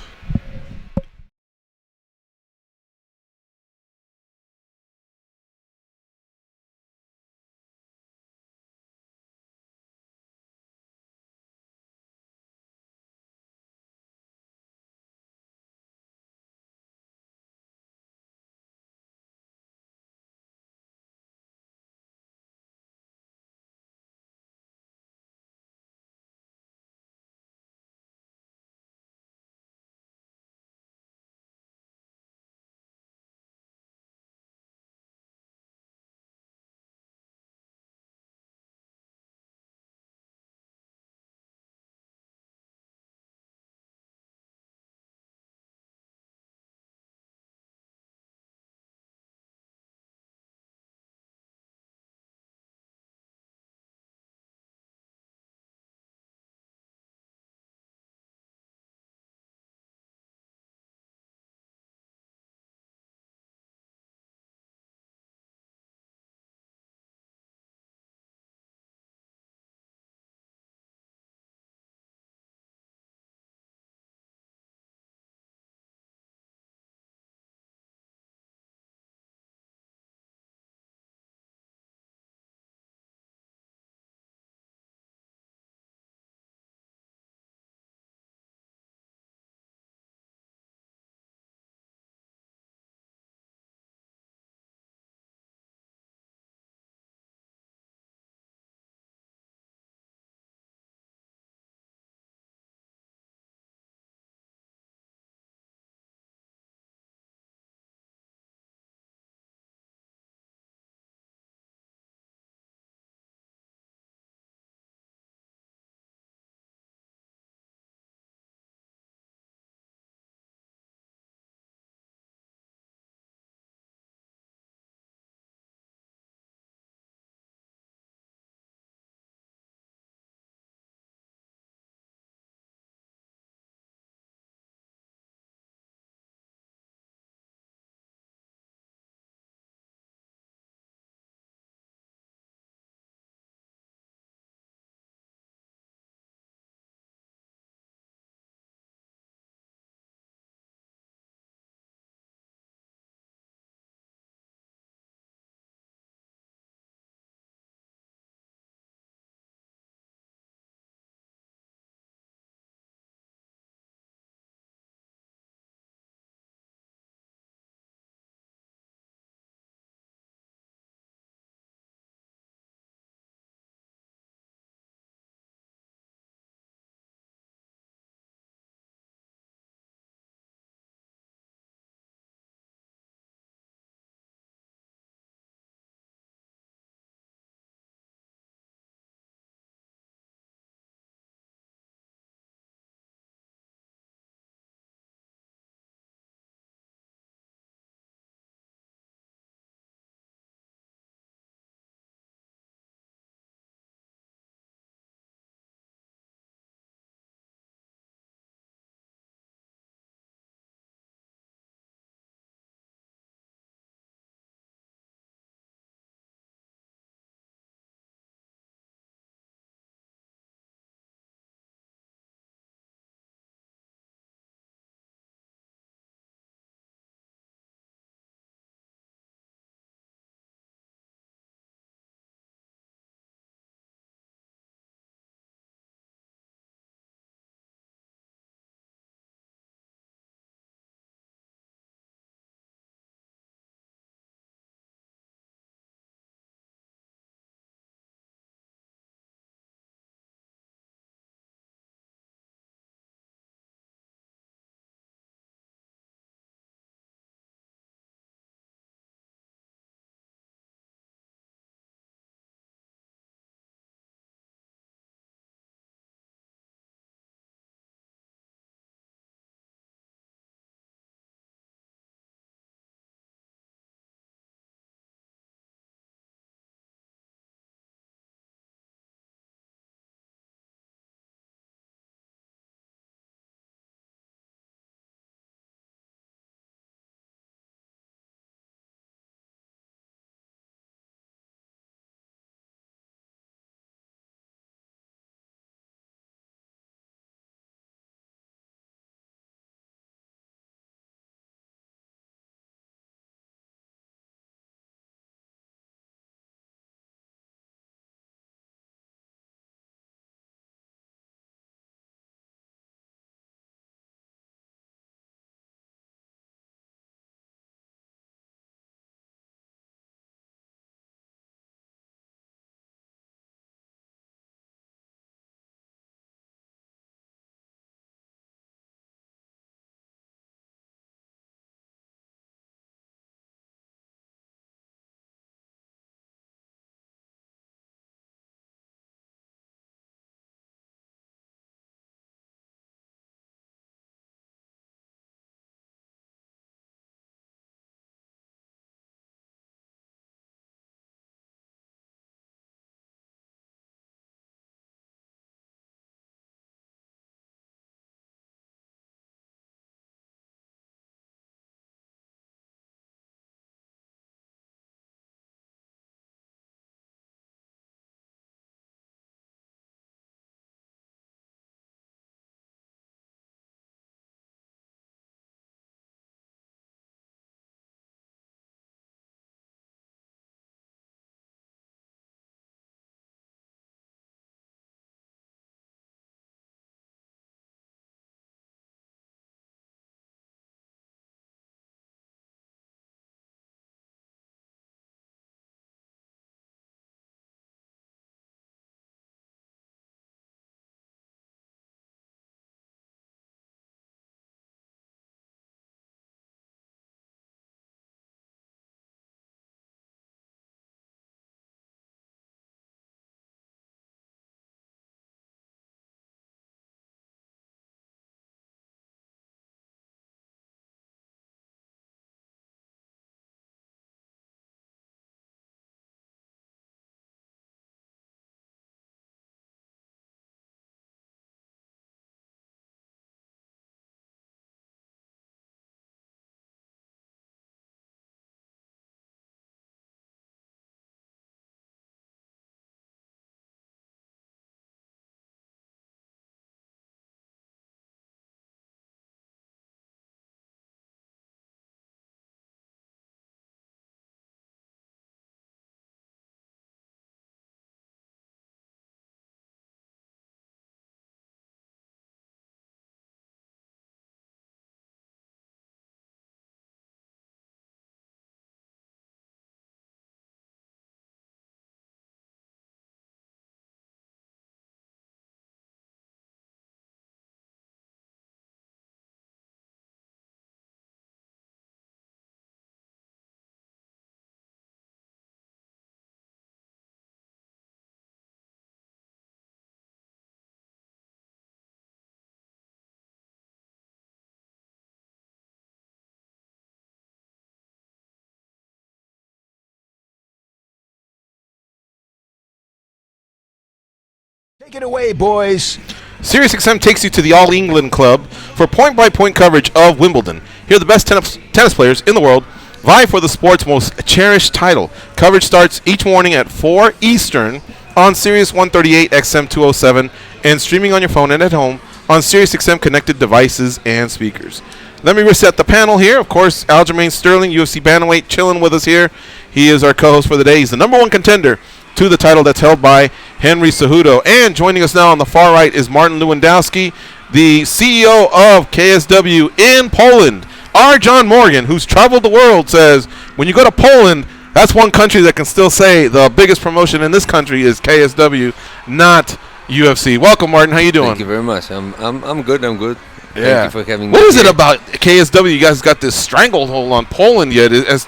Take it away, boys. SiriusXM takes you to the All England Club for point-by-point coverage of Wimbledon. Here are the best tennis players in the world vie for the sport's most cherished title. Coverage starts each morning at 4 Eastern on Sirius 138 XM 207 and streaming on your phone and at home on SiriusXM connected devices and speakers. Let me reset the panel here. Of course, Aljamain Sterling, UFC bantamweight, chilling with us here. He is our co-host for the day. He's the number one contender to the title that's held by Henry Cejudo. And joining us now on the far right is Martin Lewandowski, the CEO of KSW in Poland. Our John Morgan, who's traveled the world, says when you go to Poland, that's one country that can still say the biggest promotion in this country is KSW, not UFC. Welcome, Martin. How you doing? Thank you very much. I'm good. I'm good. Yeah. Thank you for having me. What is it here. about KSW? You guys got this stranglehold on Poland yet? Has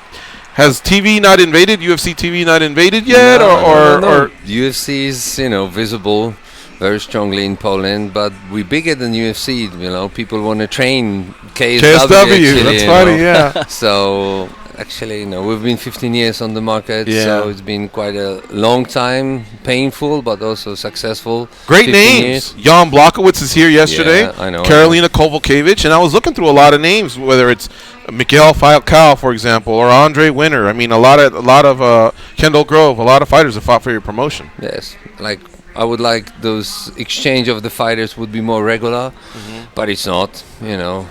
TV not invaded? UFC TV not invaded yet? No. Or UFC is, visible very strongly in Poland, but we're bigger than UFC. People want to train KSW. Actually, that's funny, yeah. So actually, we've been 15 years on the market, Yeah. so it's been quite a long time, painful, but also successful. Great 15 names. years. Jan Blachowicz is here yesterday. Yeah, I know. Karolina Kowalkiewicz, and I was looking through a lot of names, whether it's Miguel Falcao, for example, or Andre Winner. I mean, a lot of Kendall Grove, a lot of fighters have fought for your promotion. Yes, I would like those exchange of the fighters would be more regular, but it's not. How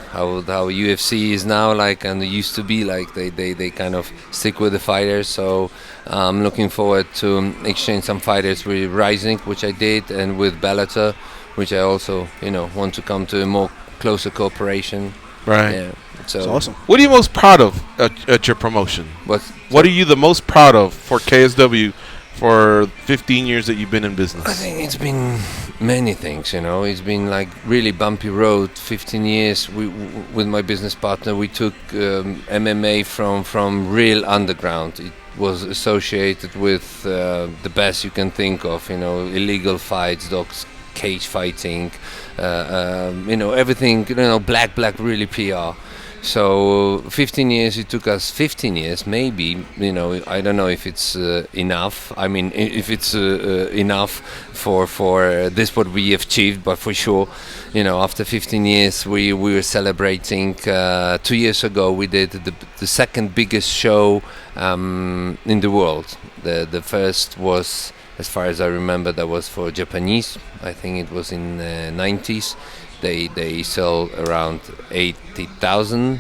UFC is now, and it used to be, they kind of stick with the fighters. So I'm looking forward to exchange some fighters with Rising, which I did, and with Bellator, which I also want to come to a more closer cooperation. Right. Yeah. So That's awesome. What are you most proud of at your promotion? What are you the most proud of for KSW for 15 years that you've been in business? I think it's been many things, It's been really bumpy road. 15 years with my business partner. We took MMA from real underground. It was associated with the best you can think of, illegal fights, dogs, cage fighting, everything, black, really PR. So 15 years, it took us 15 years, maybe, I don't know if it's enough. I mean, if it's enough for this what we have achieved, but for sure, after 15 years, we were celebrating. 2 years ago, we did the second biggest show in the world. The first was, as far as I remember, that was for Japanese. I think it was in the 90s. They sell around 80,000.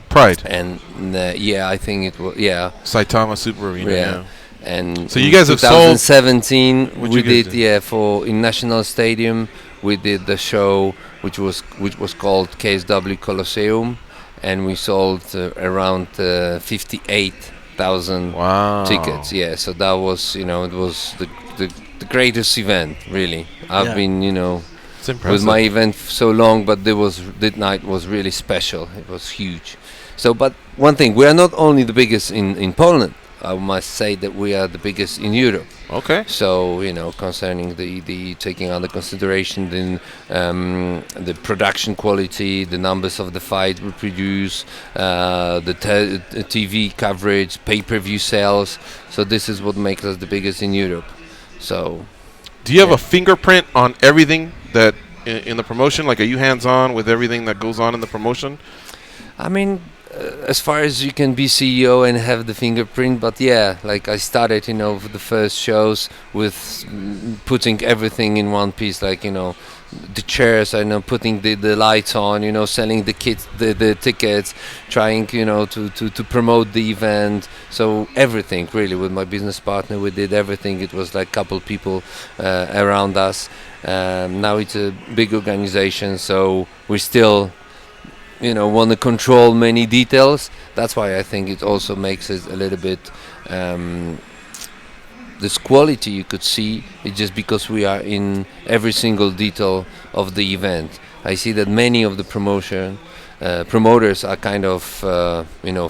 Pride. And I think it was Saitama Super Arena. Yeah. And so you guys have sold. 2017 we did do? for in National Stadium we did the show which was called KSW Colosseum, and we sold around 58,000 tickets. Yeah, so that was it was the greatest event really. I've been with my event so long, but that night was really special. It was huge. So, but one thing, we are not only the biggest in Poland. I must say that we are the biggest in Europe. Okay. So, concerning the taking under consideration the production quality, the numbers of the fight we produce, the TV coverage, pay-per-view sales. So this is what makes us the biggest in Europe. So. Do you have a fingerprint on everything that in the promotion? Are you hands-on with everything that goes on in the promotion? I mean, as far as you can be CEO and have the fingerprint, but I started, the first shows with putting everything in one piece, the chairs, putting the lights on, selling the kits, the tickets, trying, to promote the event. So everything really with my business partner, we did everything. It was a couple people around us. Now it's a big organization, so we still, want to control many details. That's why I think it also makes it a little bit. This quality you could see is just because we are in every single detail of the event. I see that many of the promoters are kind of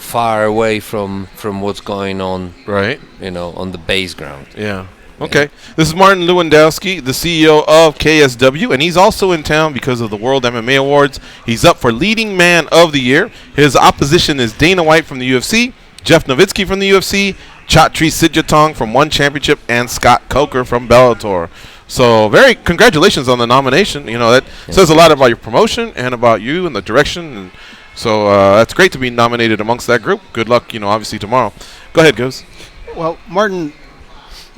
far away from what's going on, right? On the base ground. Yeah. Okay. This is Martin Lewandowski, the CEO of KSW, and he's also in town because of the World MMA Awards. He's up for Leading Man of the Year. His opposition is Dana White from the UFC, Jeff Nowitzki from the UFC, Chatri Sityodtong from One Championship, and Scott Coker from Bellator. So very congratulations on the nomination. You know, that says a lot about your promotion and about you and the direction. And so that's great to be nominated amongst that group. Good luck, you know, obviously tomorrow. Go ahead, Goose. Well, Martin,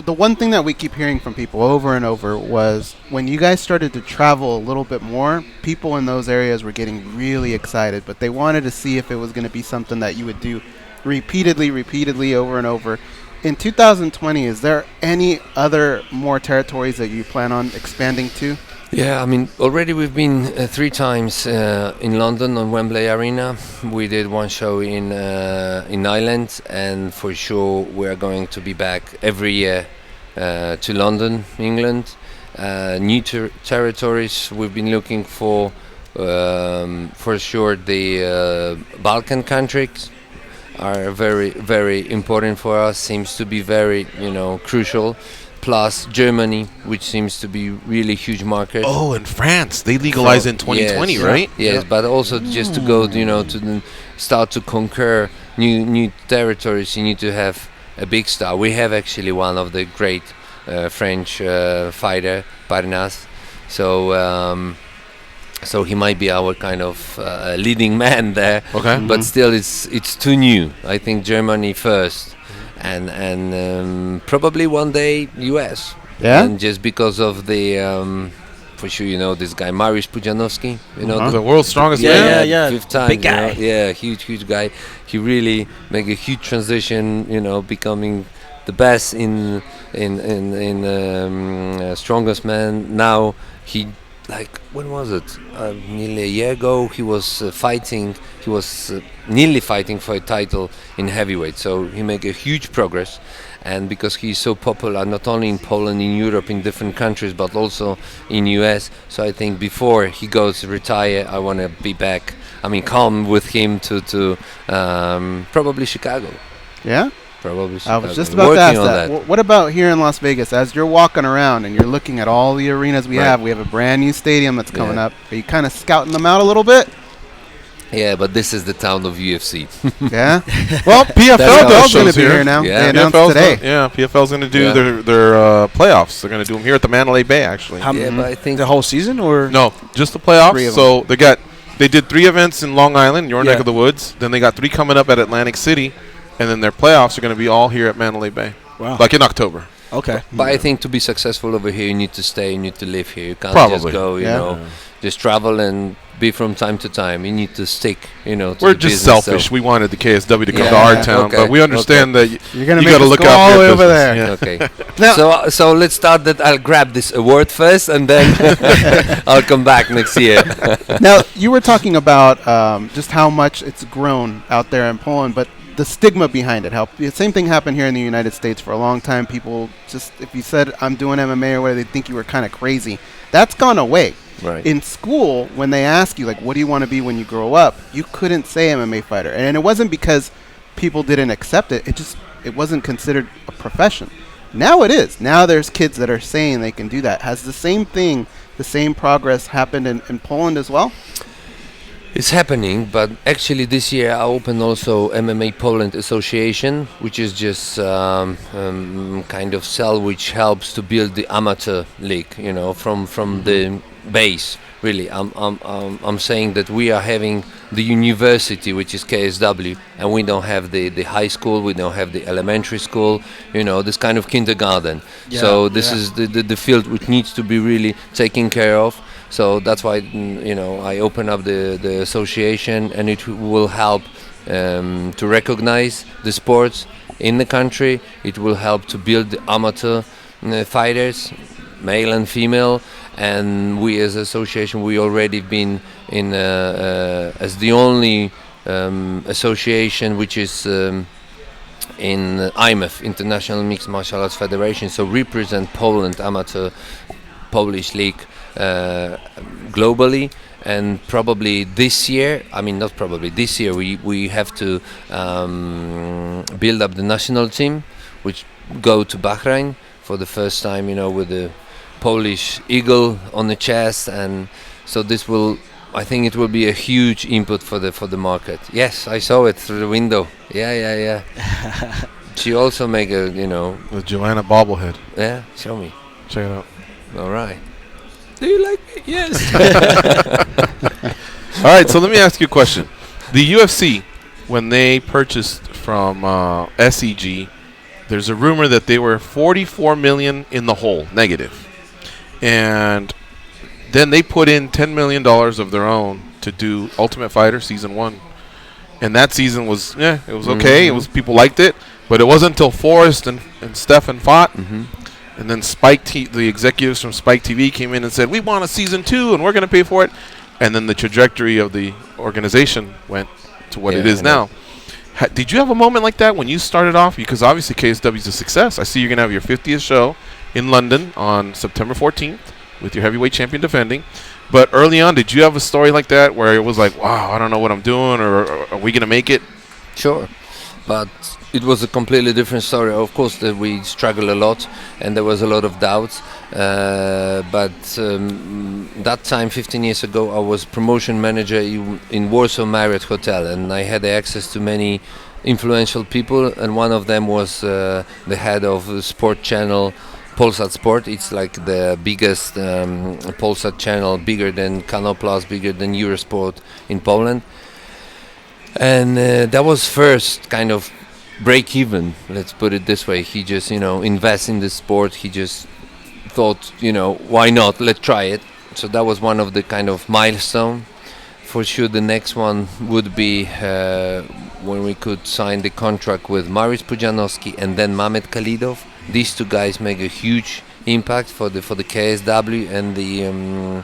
the one thing that we keep hearing from people over and over was when you guys started to travel a little bit more, people in those areas were getting really excited, but they wanted to see if it was going to be something that you would do repeatedly over and over. In 2020, is there any other more territories that you plan on expanding to? Yeah, I mean, already we've been 3 times in London on Wembley Arena. We did one show in Ireland, and for sure we are going to be back every year to London, England. New territories we've been looking for sure. The Balkan countries are very, very important for us. Seems to be very, crucial. Plus Germany, which seems to be really huge market. Oh, and France, they legalized in 2020, yes, right? Yes, but also just to go, to start to conquer new territories, you need to have a big star. We have actually one of the great French fighter, Parnas. So he might be our kind of leading man there. Okay. But still, it's too new. I think Germany first. And probably one day US. Yeah. And just because of the for sure, this guy Mariusz Pudzianowski, The world's strongest man. Yeah. 5th time, Big guy. Huge guy. He really made a huge transition, becoming the best in strongest man. Now he, when was it? Nearly a year ago, he was fighting. He was nearly fighting for a title in heavyweight. So he made a huge progress, and because he's so popular, not only in Poland, in Europe, in different countries, but also in US. So I think before he goes retire, I want to be back. I mean, come with him to probably Chicago. Yeah? Probably I Chicago. was just about to Working ask on that. What about here in Las Vegas? As you're walking around and you're looking at all the arenas we have a brand new stadium that's coming up. Are you kind of scouting them out a little bit? Yeah, but this is the town of UFC. Yeah? Well, PFL does going shows to be here. here now. Yeah. They announced PFL's today. PFL's going to do their playoffs. They're going to do them here at the Mandalay Bay, actually. But I think The whole season, or No, just the 3 playoffs. of So they did 3 events in Long Island, your neck of the woods. Then they got 3 coming up at Atlantic City, and then their playoffs are going to be all here at Mandalay Bay. Wow. Like in October. Okay. But I think to be successful over here, you need to stay, you need to live here. You can't Probably. just go, just travel and be from time to time. You need to stick, to We're the just business, selfish. so- We wanted the KSW to come Yeah. to our town, Okay. but we understand that You're going to you make got to us look go out all for the your way over business. there. Okay. So let's start that. I'll grab this award first, and then I'll come back next year. Now, you were talking about just how much it's grown out there in Poland, but the stigma behind it. How the same thing happened here in the United States for a long time. People just, if you said I'm doing MMA or whatever, they think you were kind of crazy. That's gone away. Right. In school, when they ask you, what do you want to be when you grow up, you couldn't say MMA fighter. And it wasn't because people didn't accept it. It wasn't considered a profession. Now it is. Now there's kids that are saying they can do that. Has the same progress happened in Poland as well? It's happening, but actually this year I opened also MMA Poland Association, which is just kind of cell which helps to build the amateur league, from the base. Really, I'm saying that we are having the university, which is KSW, and we don't have the high school, we don't have the elementary school, this kind of kindergarten. So this is the field which needs to be really taken care of. So that's why I open up the association, and it will help to recognize the sports in the country. It will help to build the amateur fighters, male and female. And we as association, we already been in as the only association which is in IMF, International Mixed Martial Arts Federation, so represent Poland amateur Polish league globally. And probably this year, this year we have to build up the national team, which go to Bahrain for the first time, with the Polish eagle on the chest, and so this will, I think it will be a huge input for the market. Yes, I saw it through the window. Yeah. She also make a, The Joanna bobblehead. Yeah, show me. Check it out. All right. Do you like me? Yes. All right, so let me ask you a question. The UFC, when they purchased from SEG, there's a rumor that they were $44 million in the hole, negative. And then they put in $10 million of their own to do Ultimate Fighter Season 1. And that season was, it was okay. It was, people liked it. But it wasn't until Forrest and Stefan fought. And then the executives from Spike TV came in and said, we want a Season 2 and we're going to pay for it. And then the trajectory of the organization went to what it is now. Did you have a moment like that when you started off? Because obviously KSW is a success. I see you're going to have your 50th show in London on September 14th with your heavyweight champion defending. But early on, did you have a story like that where it was like, wow, I don't know what I'm doing, or are we going to make it? Sure. But it was a completely different story. Of course, that we struggled a lot, and there was a lot of doubts. But that time, 15 years ago, I was promotion manager in Warsaw Marriott Hotel, and I had access to many influential people, and one of them was the head of the sport channel, Polsat Sport. It's like the biggest Polsat channel, bigger than Kanal Plus, bigger than Eurosport in Poland. And that was first kind of break even, let's put it this way. He just, invest in the sport. He just thought, why not? Let's try it. So that was one of the kind of milestone. For sure, the next one would be when we could sign the contract with Mariusz Pudzianowski and then Mamed Khalidov. These two guys make a huge impact for the KSW and the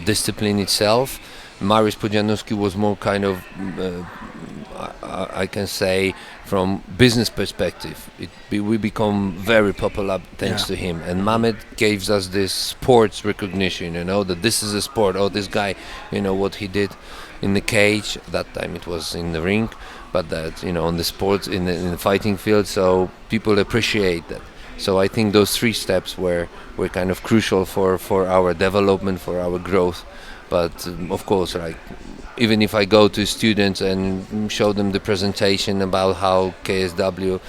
discipline itself. Mariusz Pudzianowski was more kind of, I can say, from business perspective. We become very popular thanks to him. And Mamed gives us this sports recognition, that this is a sport. Oh, this guy, what he did in the cage. That time it was in the ring, but that, on the sports, in the fighting field. So people appreciate that. So I think those 3 steps were kind of crucial for our development, for our growth. But of course, even if I go to students and show them the presentation about how KSW,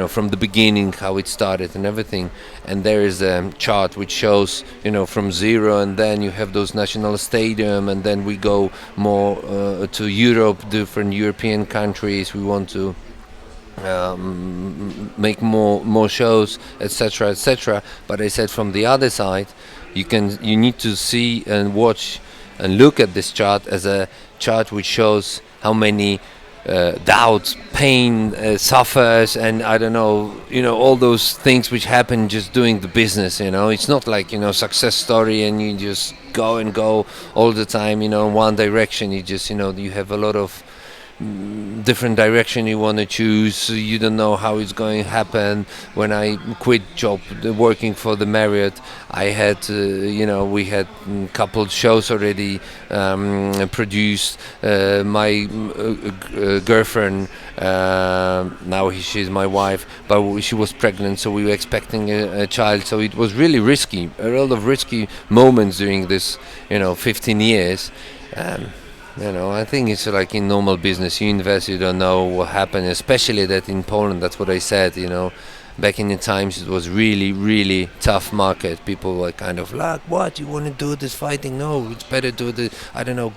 from the beginning, how it started and everything, and there is a chart which shows, from zero, and then you have those national stadium, and then we go more to Europe, different European countries. We want to make more shows, etc., etc. But I said from the other side, you need to see and watch and look at this chart as a chart which shows how many doubts, pain, suffers, and I don't know, all those things which happen just doing the business. It's not like success story and you just go all the time, one direction. You just you have a lot of different direction you want to choose. You don't know how it's going to happen. When I quit job working for the Marriott, I had we had a couple shows already produced. My girlfriend, now she's my wife, but she was pregnant, so we were expecting a child. So it was really risky, a lot of risky moments during this 15 years. I think it's like in normal business. You invest, you don't know what happened, especially that in Poland, that's what I said, back in the times it was really, really tough market. People were kind of like, what, you want to do this fighting? No, it's better do the,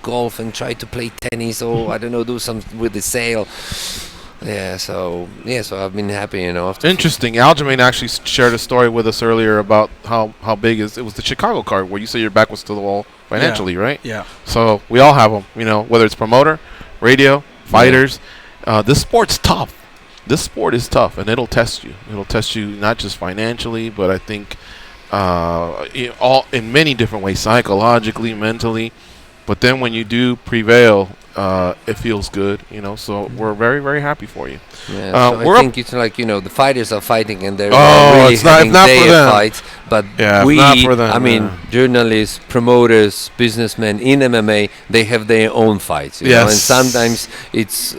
golf and try to play tennis or, do some with the sail. So I've been happy, Interesting. Aljamain actually shared a story with us earlier about how big it was the Chicago card where you say your back was to the wall financially, right? Yeah. So we all have them, whether it's promoter, radio, fighters. This sport's tough. This sport is tough, and it'll test you. It'll test you not just financially, but I think all in many different ways, psychologically, mentally. But then when you do prevail, it feels good, so we're very, very happy for you. So I think it's like, the fighters are fighting and they're really having their fights, but journalists, promoters, businessmen in MMA, they have their own fights, and sometimes it's,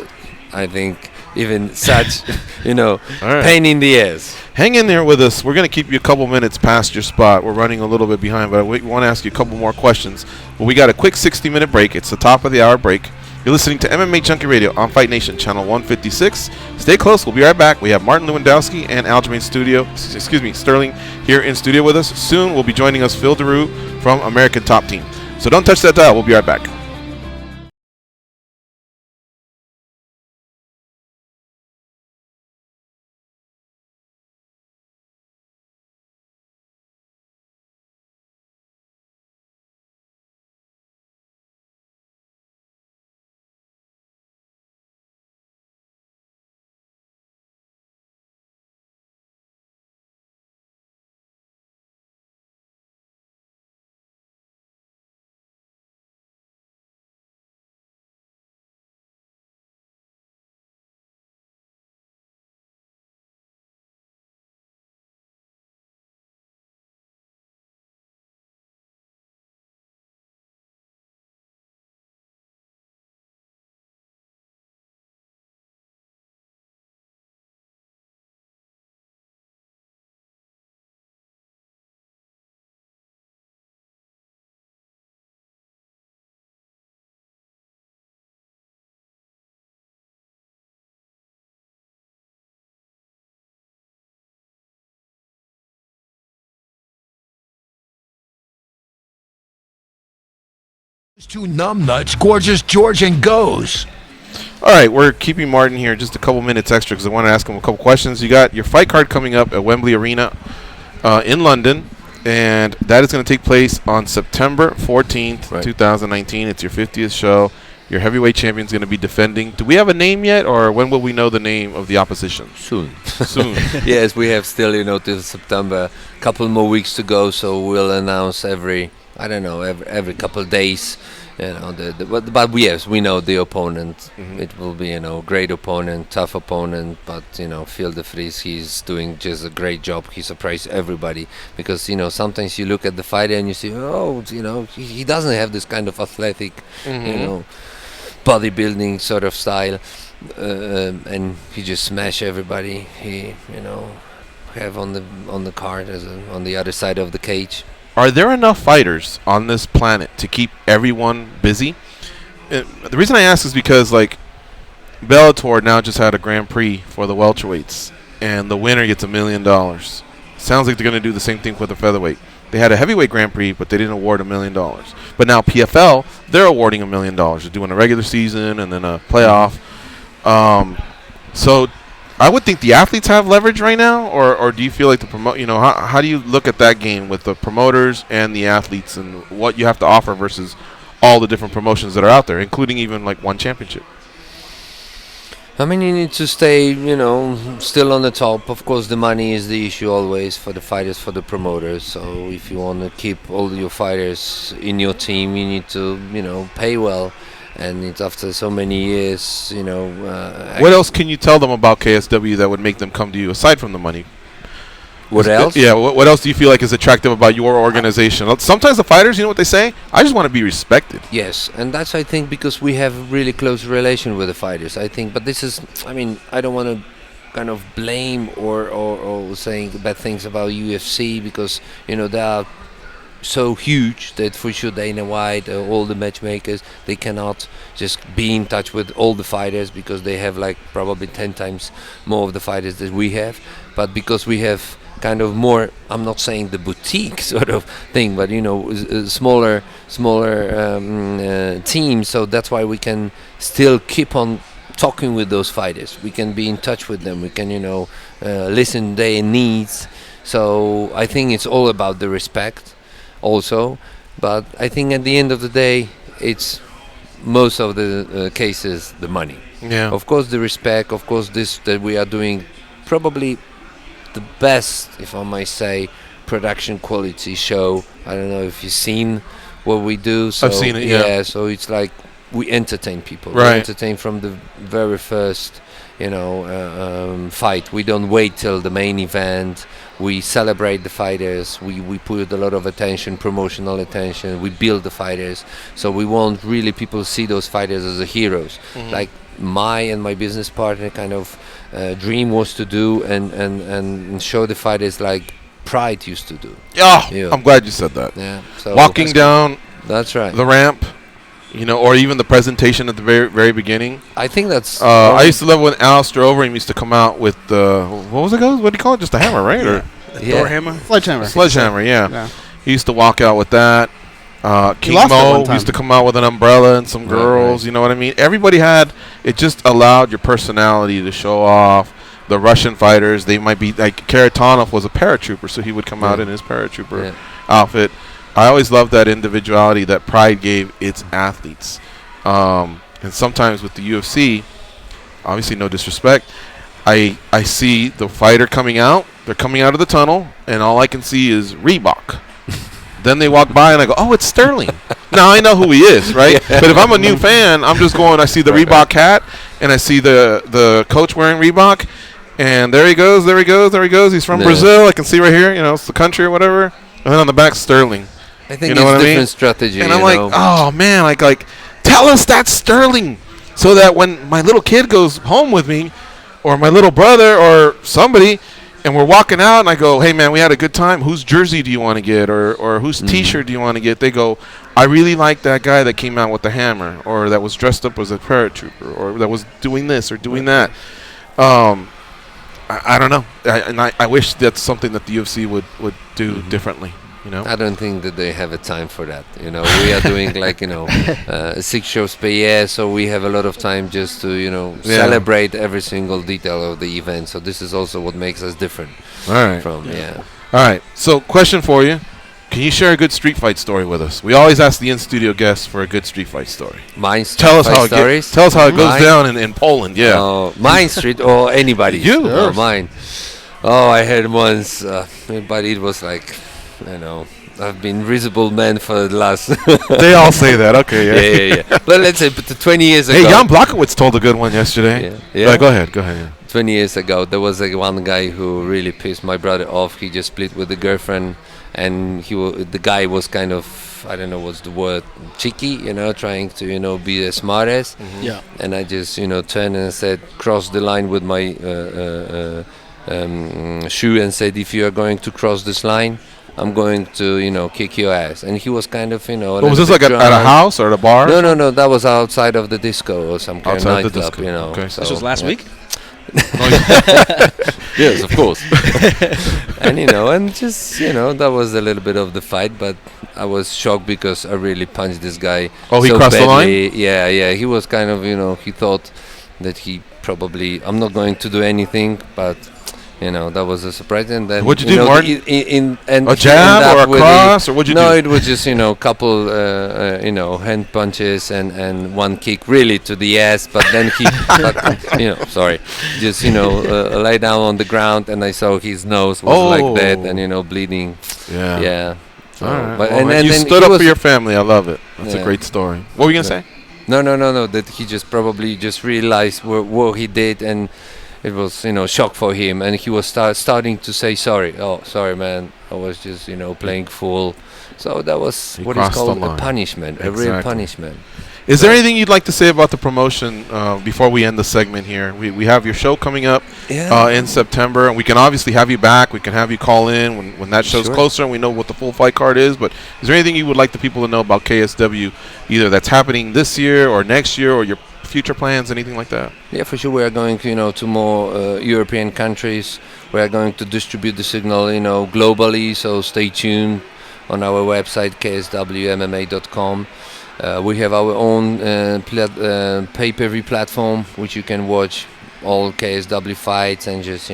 I think, even such, pain in the ass. Hang in there with us. We're going to keep you a couple minutes past your spot. We're running a little bit behind, but we want to ask you a couple more questions. But we got a quick 60-minute break. It's the top of the hour break. You're listening to MMA Junkie Radio on Fight Nation, channel 156. Stay close. We'll be right back. We have Martin Lewandowski and Aljamain Sterling here in studio with us. Soon will be joining us Phil DeRue from American Top Team. So don't touch that dial. We'll be right back. Two numbnuts, Gorgeous George and Goes. All right, we're keeping Martin here just a couple minutes extra because I want to ask him a couple questions. You got your fight card coming up at Wembley Arena in London, and that is going to take place on September 14th, 2019. It's your 50th show. Your heavyweight champion is going to be defending. Do we have a name yet, or when will we know the name of the opposition? Soon. Soon. Yes, we have still, till September. A couple more weeks to go, so we'll announce every couple of days. But yes, we know the opponent. Mm-hmm. It will be, great opponent, tough opponent. But Phil de Vries, he's doing just a great job. He surprised everybody because sometimes you look at the fighter and you see, he doesn't have this kind of athletic, bodybuilding sort of style, and he just smash everybody. He, have on the card on the other side of the cage. Are there enough fighters on this planet to keep everyone busy? The reason I ask is because, Bellator now just had a Grand Prix for the welterweights, and the winner gets $1 million. Sounds like they're going to do the same thing for the featherweight. They had a heavyweight Grand Prix, but they didn't award $1 million. But now PFL, they're awarding $1 million. They're doing a regular season and then a playoff. So I would think the athletes have leverage right now, or do you feel like how do you look at that game with the promoters and the athletes and what you have to offer versus all the different promotions that are out there, including even one championship? I mean, you need to stay, still on the top. Of course, the money is the issue always for the fighters, for the promoters. So if you want to keep all your fighters in your team, you need to, pay well. And it's after so many years, what else can you tell them about KSW that would make them come to you, aside from the money? What else? Yeah, what else do you feel like is attractive about your organization? Sometimes the fighters, you know what they say? I just want to be respected. Yes, and that's, I think, because we have a really close relation with the fighters, I think. But this is, I don't want to kind of blame or saying bad things about UFC because, they are so huge that for sure Dana White, all the matchmakers, they cannot just be in touch with all the fighters because they have probably 10 times more of the fighters that we have. But because we have kind of more, I'm not saying the boutique sort of thing, but smaller team, so that's why we can still keep on talking with those fighters. We can be in touch with them. We can listen their needs. So I think it's all about the respect also, but I think at the end of the day it's most of the cases the money. Yeah, of course the respect, of course this that we are doing probably the best, if I might say, production quality show. I don't know if you've seen what we do. So I've seen it, yeah. So it's like we entertain people. Right. We entertain from the very first fight. We don't wait till the main event. We celebrate the fighters. We put a lot of attention, promotional attention. We build the fighters. So we want really people to see those fighters as the heroes. Mm-hmm. Like my business partner kind of dream was to do and show the fighters like Pride used to do. Yeah, I'm glad you said that. Yeah. So walking down that's right. the ramp or even the presentation at the very, very beginning. I think that's. I used to love when Alistair Overeem used to come out with the what was it called? What do you call it? Just a hammer, right? Or Door hammer? Sledgehammer. Yeah. He used to walk out with that. King lost it one Mo time. used to come out with an umbrella and some girls. Right. You know what I mean? Everybody had it. Just allowed your personality to show off. The Russian fighters, they might be like Karatanov was a paratrooper, so he would come out in his paratrooper outfit. I always loved that individuality that Pride gave its athletes. And sometimes with the UFC, obviously no disrespect, I see the fighter coming out. They're coming out of the tunnel, and all I can see is Reebok. Then they walk by, and I go, "Oh, it's Sterling." Now I know who he is, right? But if I'm a new fan, I'm just going. I see the Reebok hat, and I see the coach wearing Reebok, and there he goes, there he goes, there he goes. He's from Brazil. I can see right here, it's the country or whatever. And then on the back, Sterling. I think it's a different strategy. And I'm like, oh man, like, tell us that's Sterling, so that when my little kid goes home with me, or my little brother, or somebody, and we're walking out, and I go, hey man, we had a good time. Whose jersey do you want to get, or whose T-shirt do you want to get? They go, I really like that guy that came out with the hammer, or that was dressed up as a paratrooper, or that was doing this or doing that. I don't know, I wish that's something that the UFC would do differently. I don't think that they have a time for that. We are doing 6 shows per year, so we have a lot of time just to celebrate every single detail of the event. So this is also what makes us different. All right. All right. So question for you: can you share a good street fight story with us? We always ask the in-studio guests for a good street fight story. Mine tell us how it goes down in Poland. Yeah. Mine street or anybody. You? Oh, mine. Oh, I had once, but it was like. I've been risible man for the last. They all say that. Okay, yeah. But let's say, 20 years ago. Hey, Jan Blachowicz told a good one yesterday. Yeah. Go ahead. Yeah. 20 years ago, there was one guy who really pissed my brother off. He just split with the girlfriend, and the guy was kind of, I don't know what's the word, cheeky, trying to, be the smartest. Mm-hmm. Yeah. And I just, turned and said, cross the line with my shoe and said, if you are going to cross this line, I'm going to, kick your ass. And he was kind of, was this like at a house or at a bar? No. That was outside of the disco or some kind of nightclub, Okay. So this was last week? Yes, of course. and just, that was a little bit of the fight, but I was shocked because I really punched this guy. Oh, he so crossed badly. the line? Yeah. He was kind of, he thought that he probably, I'm not going to do anything, but... that was a surprise. And then what'd you do, Martin? A jab or a cross, or what'd you do? No, it was just couple hand punches and one kick really to the ass. But then he, just lay down on the ground, and I saw his nose was like that, and bleeding. Yeah. So, all right. But and you stood up for your family. I love it. That's a great story. What were you gonna say? No. That he just probably just realized what he did, and it was, shock for him, and he was starting to say sorry. Oh, sorry, man. I was just, playing fool. So that was what is called a punishment, a real punishment. Is there anything you'd like to say about the promotion before we end the segment here? We have your show coming up in September, and we can obviously have you back. We can have you call in when that show's closer and we know what the full fight card is. But is there anything you would like the people to know about KSW, either that's happening this year or next year, or your future plans, anything like that? Yeah, for sure. We are going to more European countries. We are going to distribute the signal, globally. So stay tuned on our website, kswmma.com. We have our own pay-per-view platform, which you can watch all KSW fights, and just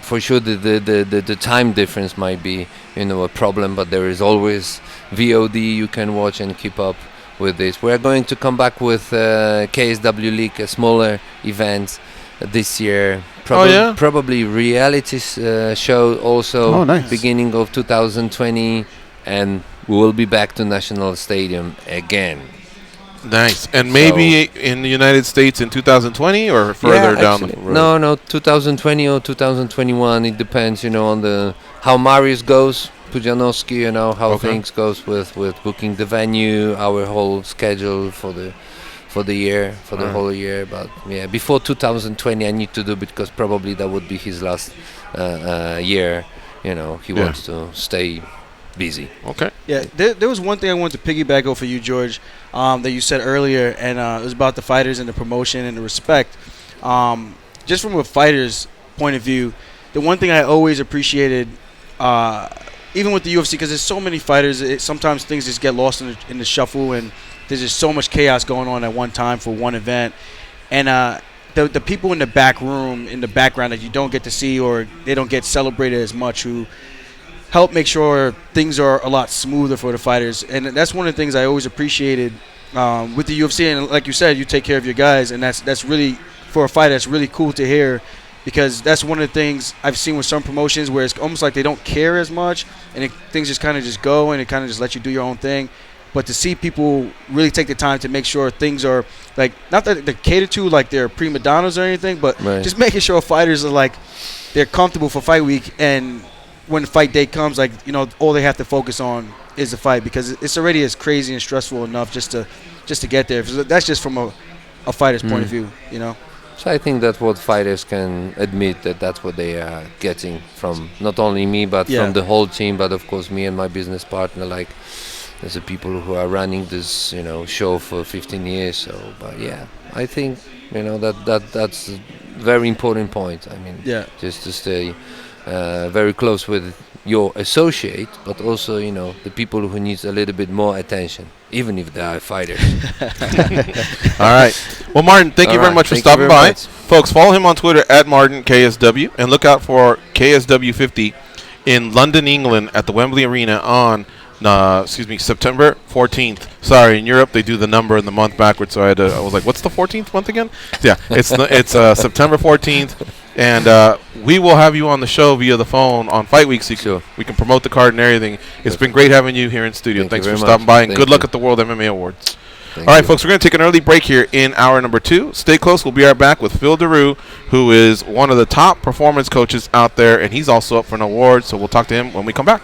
for sure the time difference might be a problem, but there is always VOD you can watch and keep up with this. We are going to come back with KSW League, a smaller event this year. Probably reality show also. Beginning of 2020, and we will be back to National Stadium again. Nice. And maybe in the United States in 2020 or further down the road? No, 2020 or 2021. It depends, on how Marius goes. Pujanowski, how things goes with booking the venue, our whole schedule for the year, the whole year. But before 2020, I need to do, because probably that would be his last year. He wants to stay busy. Okay. Yeah, there was one thing I wanted to piggyback off for you, George, that you said earlier, and it was about the fighters and the promotion and the respect. Just from a fighter's point of view, the one thing I always appreciated, even with the UFC, because there's so many fighters, sometimes things just get lost in the shuffle, and there's just so much chaos going on at one time for one event. And the people in the back room, in the background that you don't get to see or they don't get celebrated as much, who help make sure things are a lot smoother for the fighters. And that's one of the things I always appreciated with the UFC. And like you said, you take care of your guys, and that's really, for a fighter, that's really cool to hear, because that's one of the things I've seen with some promotions where it's almost like they don't care as much, and things just kind of just go, and it kind of just let you do your own thing. But to see people really take the time to make sure things are, like, not that they're catered to like they're prima donnas or anything, but just making sure fighters are, like, they're comfortable for fight week, and when the fight day comes, like, you know, all they have to focus on is the fight, because it's already as crazy and stressful enough just to get there. That's just from a fighter's point of view, you know. So I think that's what fighters can admit, that's what they are getting from not only me, but from the whole team, but of course me and my business partner, like, there's the people who are running this, you know, show for 15 years. So, but yeah, I think, you know, that's a very important point. I mean, just to stay very close with your associate, but also, you know, the people who needs a little bit more attention, even if they are fighters. All right. Well, Martin, thank you very much for stopping by. Folks, follow him on Twitter at MartinKSW, and look out for KSW 50 in London, England, at the Wembley Arena on September 14th. Sorry, in Europe they do the number and the month backwards, so I was like, what's the 14th month again? Yeah, it's September 14th, and we will have you on the show via the phone on Fight Week, so we can promote the card and everything. It's been great having you here in studio. Thanks for stopping by, and good luck at the World MMA Awards. All right, folks, we're going to take an early break here in hour number 2. Stay close. We'll be right back with Phil DeRue, who is one of the top performance coaches out there, and he's also up for an award, so we'll talk to him when we come back.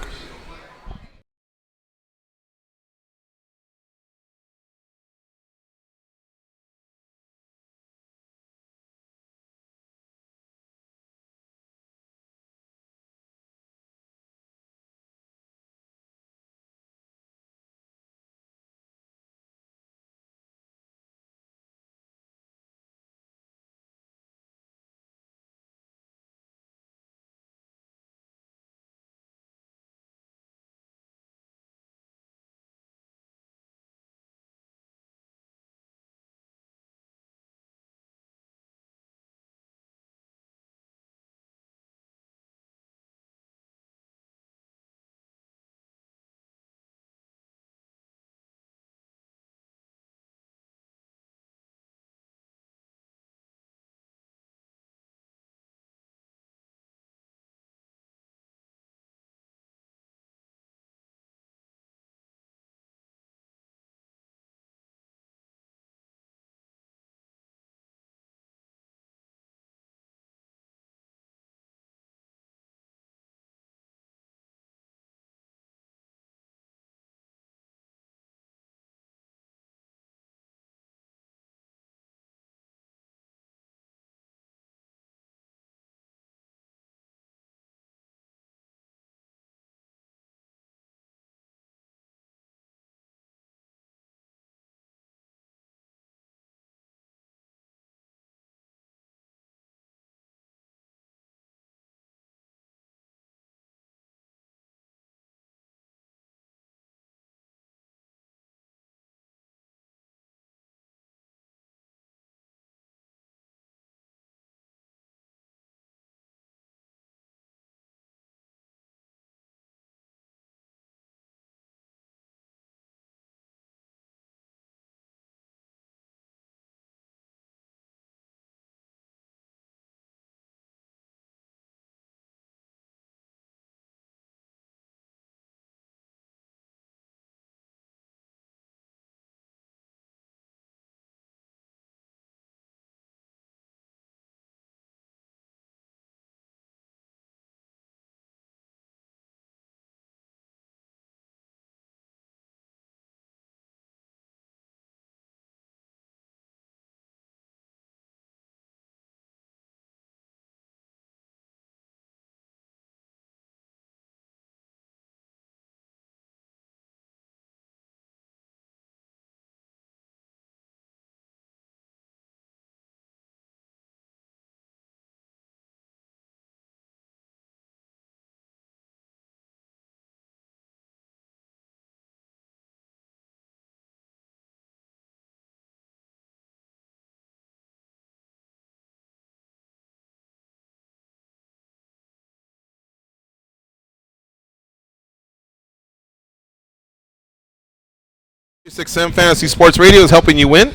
6M Fantasy Sports Radio is helping you win.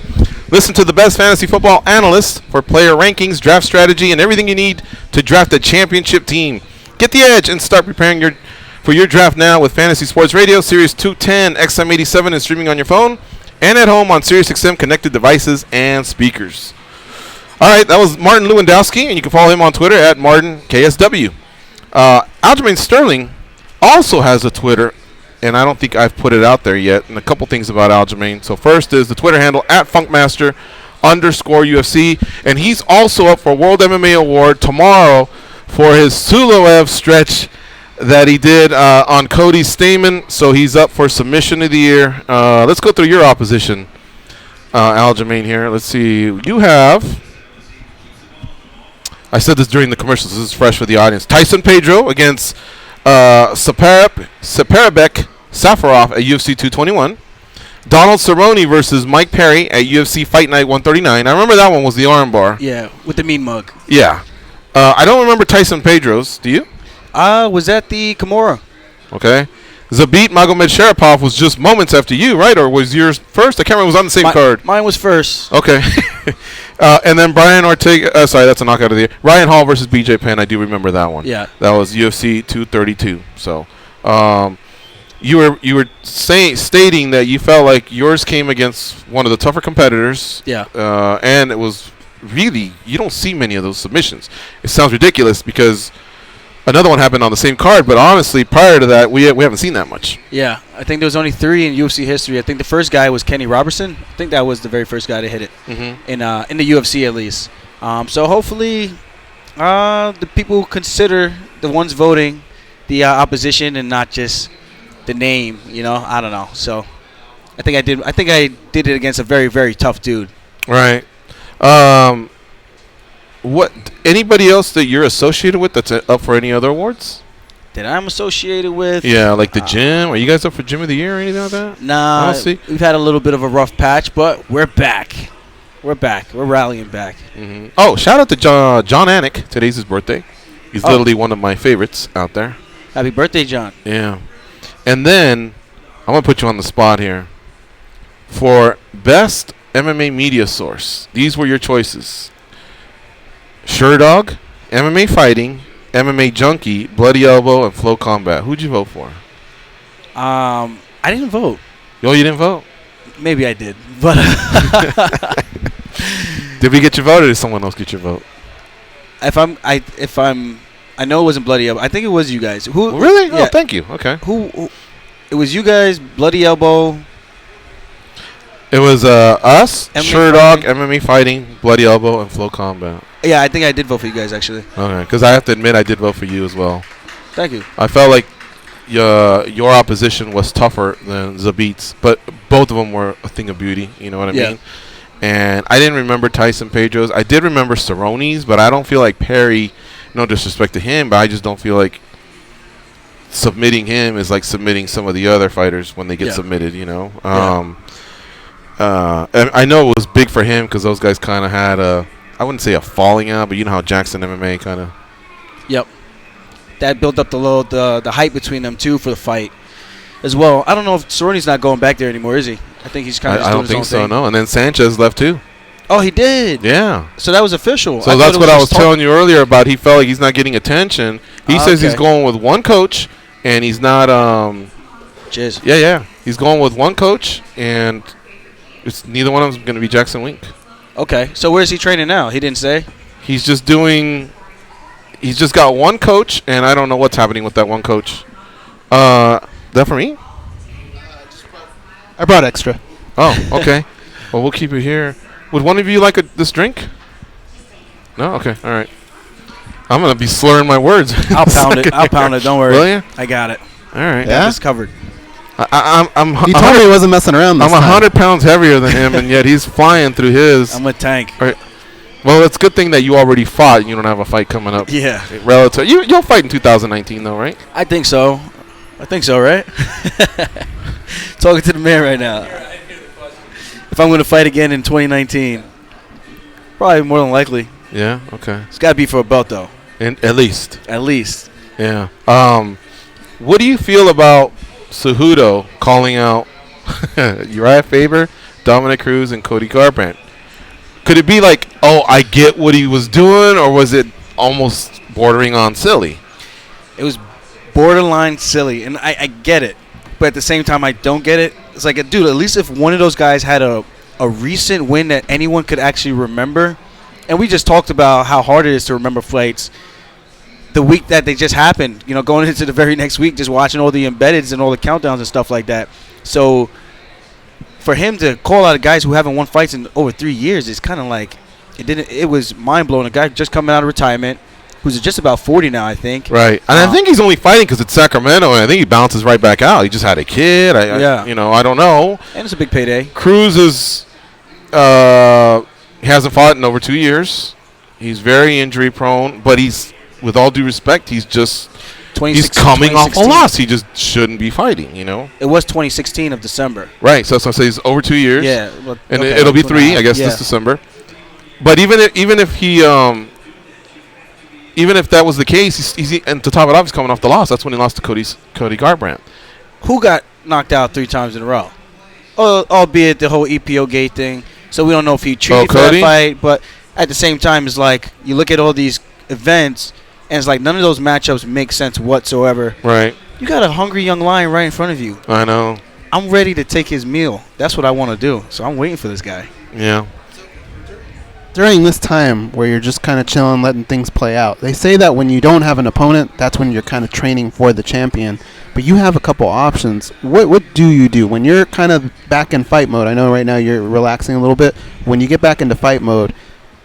Listen to the best fantasy football analysts for player rankings, draft strategy, and everything you need to draft a championship team. Get the edge and start preparing for your draft now with Fantasy Sports Radio, Series 210, XM87, and streaming on your phone and at home on Sirius XM connected devices and speakers. All right, that was Martin Lewandowski, and you can follow him on Twitter at MartinKSW. Aljamain Sterling also has a Twitter, and I don't think I've put it out there yet. And a couple things about Aljamain. So first is the Twitter handle at @Funkmaster_UFC, and he's also up for World MMA Award tomorrow for his Suloev stretch that he did on Cody Stamen. So he's up for submission of the year. Let's go through your opposition, Aljamain here. Let's see. You have. I said this during the commercials. This is fresh for the audience. Tyson Pedro against Saparabek Safarov at UFC 221. Donald Cerrone versus Mike Perry at UFC Fight Night 139. I remember that one was the armbar. Yeah, with the mean mug. Yeah. I don't remember Tyson Pedro's. Do you? Was that the Kimura? Okay. Zabit Magomedsharipov was just moments after you, right? Or was yours first? I can't remember. It was on the same card. Mine was first. Okay. And then Brian Ortega. Sorry, that's a knockout of the year. Ryan Hall versus BJ Penn. I do remember that one. Yeah. That was UFC 232. So, you were stating that you felt like yours came against one of the tougher competitors. Yeah. And it was really, you don't see many of those submissions. It sounds ridiculous because another one happened on the same card, but honestly, prior to that, we haven't seen that much. Yeah, I think there was only 3 in UFC history. I think the first guy was Kenny Robertson. I think that was the very first guy to hit it in the UFC at least. So hopefully, the people consider the ones voting the opposition and not just the name. You know, I don't know. So I think I did it against a very, very tough dude. Right. What? Anybody else that you're associated with that's up for any other awards? That I'm associated with? Yeah, like the gym. Are you guys up for Gym of the Year or anything like that? Nah, we've had a little bit of a rough patch, but we're back. We're rallying back. Mm-hmm. Oh, shout out to John Anik. Today's his birthday. He's literally one of my favorites out there. Happy birthday, John. Yeah. And then I'm going to put you on the spot here. For best MMA media source, these were your choices. Sherdog, MMA Fighting, MMA Junkie, Bloody Elbow, and Flow Combat. Who'd you vote for? I didn't vote. Oh, you didn't vote? Maybe I did, but did we get your vote, or did someone else get your vote? I know it wasn't Bloody Elbow. I think it was you guys. Who? Really? Yeah. Oh, thank you. Okay. Who? It was you guys, Bloody Elbow. It was us, Sherdog, Fighting. MMA Fighting, Bloody Elbow, and Flow Combat. Yeah, I think I did vote for you guys, actually. Okay, because I have to admit I did vote for you as well. Thank you. I felt like your opposition was tougher than Zabit's, but both of them were a thing of beauty. You know what I mean? And I didn't remember Tyson Pedro's. I did remember Cerrone's, but I don't feel like Perry, no disrespect to him, but I just don't feel like submitting him is like submitting some of the other fighters when they get submitted, you know? And I know it was big for him because those guys kind of had I wouldn't say a falling out, but you know how Jackson MMA kind of. Yep. That built up the hype between them too for the fight, as well. I don't know if Cerrone's not going back there anymore, is he? I think he's kind of. I don't think so. No, and then Sanchez left too. Oh, he did. Yeah. So that was official. So that's what I was telling you earlier about. He felt like he's not getting attention. He says he's going with one coach, and he's not. Cheers. Yeah. He's going with one coach, and it's neither one of them is going to be Jackson Wink. Okay, so where's he training now? He didn't say. He's just got one coach, and I don't know what's happening with that one coach. That for me? I brought extra. Oh, okay. Well, we'll keep it here. Would one of you like this drink? No? Okay, all right. I'm going to be slurring my words. I'll pound it. Don't worry. Will you? I got it. All right. Got this covered. He told me he wasn't messing around this I'm time. 100 pounds heavier than him, and yet he's flying through his. I'm a tank. All right. Well, it's a good thing that you already fought and you don't have a fight coming up. Yeah. Relative. You'll fight in 2019, though, right? I think so, right? Talking to the man right now. If I'm going to fight again in 2019, probably more than likely. Yeah, okay. It's got to be for a belt, though. At least. At least. Yeah. What do you feel about Cejudo calling out Uriah Faber, Dominic Cruz, and Cody Garbrandt. Could it be like, oh, I get what he was doing, or was it almost bordering on silly? It was borderline silly, and I get it. But at the same time, I don't get it. It's like, dude, at least if one of those guys had a recent win that anyone could actually remember, and we just talked about how hard it is to remember fights the week that they just happened, going into the very next week, just watching all the embeddeds and all the countdowns and stuff like that. So for him to call out guys who haven't won fights in over 3 years is kind of like, it was mind-blowing. A guy just coming out of retirement who's just about 40 now, I think. Right. And I think he's only fighting because it's Sacramento, and I think he bounces right back out. He just had a kid. I don't know. And it's a big payday. Cruz is he hasn't fought in over 2 years. He's very injury-prone, but he's, with all due respect, he's coming off a loss. He just shouldn't be fighting, It was 2016 of December. Right. So I say he's over 2 years. Yeah. Well, and it'll be 3, I guess, this December. But even if he even if that was the case, and to top it off, he's coming off the loss. That's when he lost to Cody Garbrandt, who got knocked out 3 times in a row. Albeit the whole EPO gate thing. So we don't know if he treated for that fight. But at the same time, it's like you look at all these events, and it's like none of those matchups make sense whatsoever. Right. You got a hungry young lion right in front of you. I know. I'm ready to take his meal. That's what I want to do. So I'm waiting for this guy. Yeah. During this time where you're just kind of chilling, letting things play out, they say that when you don't have an opponent, that's when you're kind of training for the champion. But you have a couple options. What do you do when you're kind of back in fight mode? I know right now you're relaxing a little bit. When you get back into fight mode,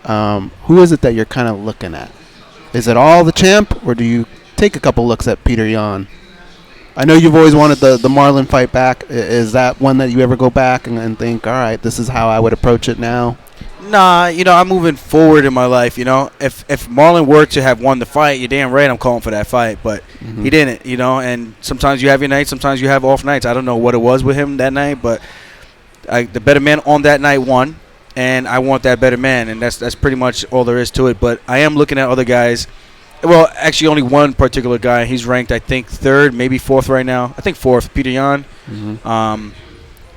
who is it that you're kind of looking at? Is it all the champ, or do you take a couple looks at Peter Yan? I know you've always wanted the Marlon fight back. Is that one that you ever go back and think, all right, this is how I would approach it now? Nah, I'm moving forward in my life, If Marlon were to have won the fight, you're damn right I'm calling for that fight. But he didn't, And sometimes you have your nights, sometimes you have off nights. I don't know what it was with him that night, but the better man on that night won, and I want that better man, and that's pretty much all there is to it. But I am looking at other guys. Well, actually only one particular guy. He's ranked, I think, 3rd, maybe 4th right now. I think 4th, Peter Yan.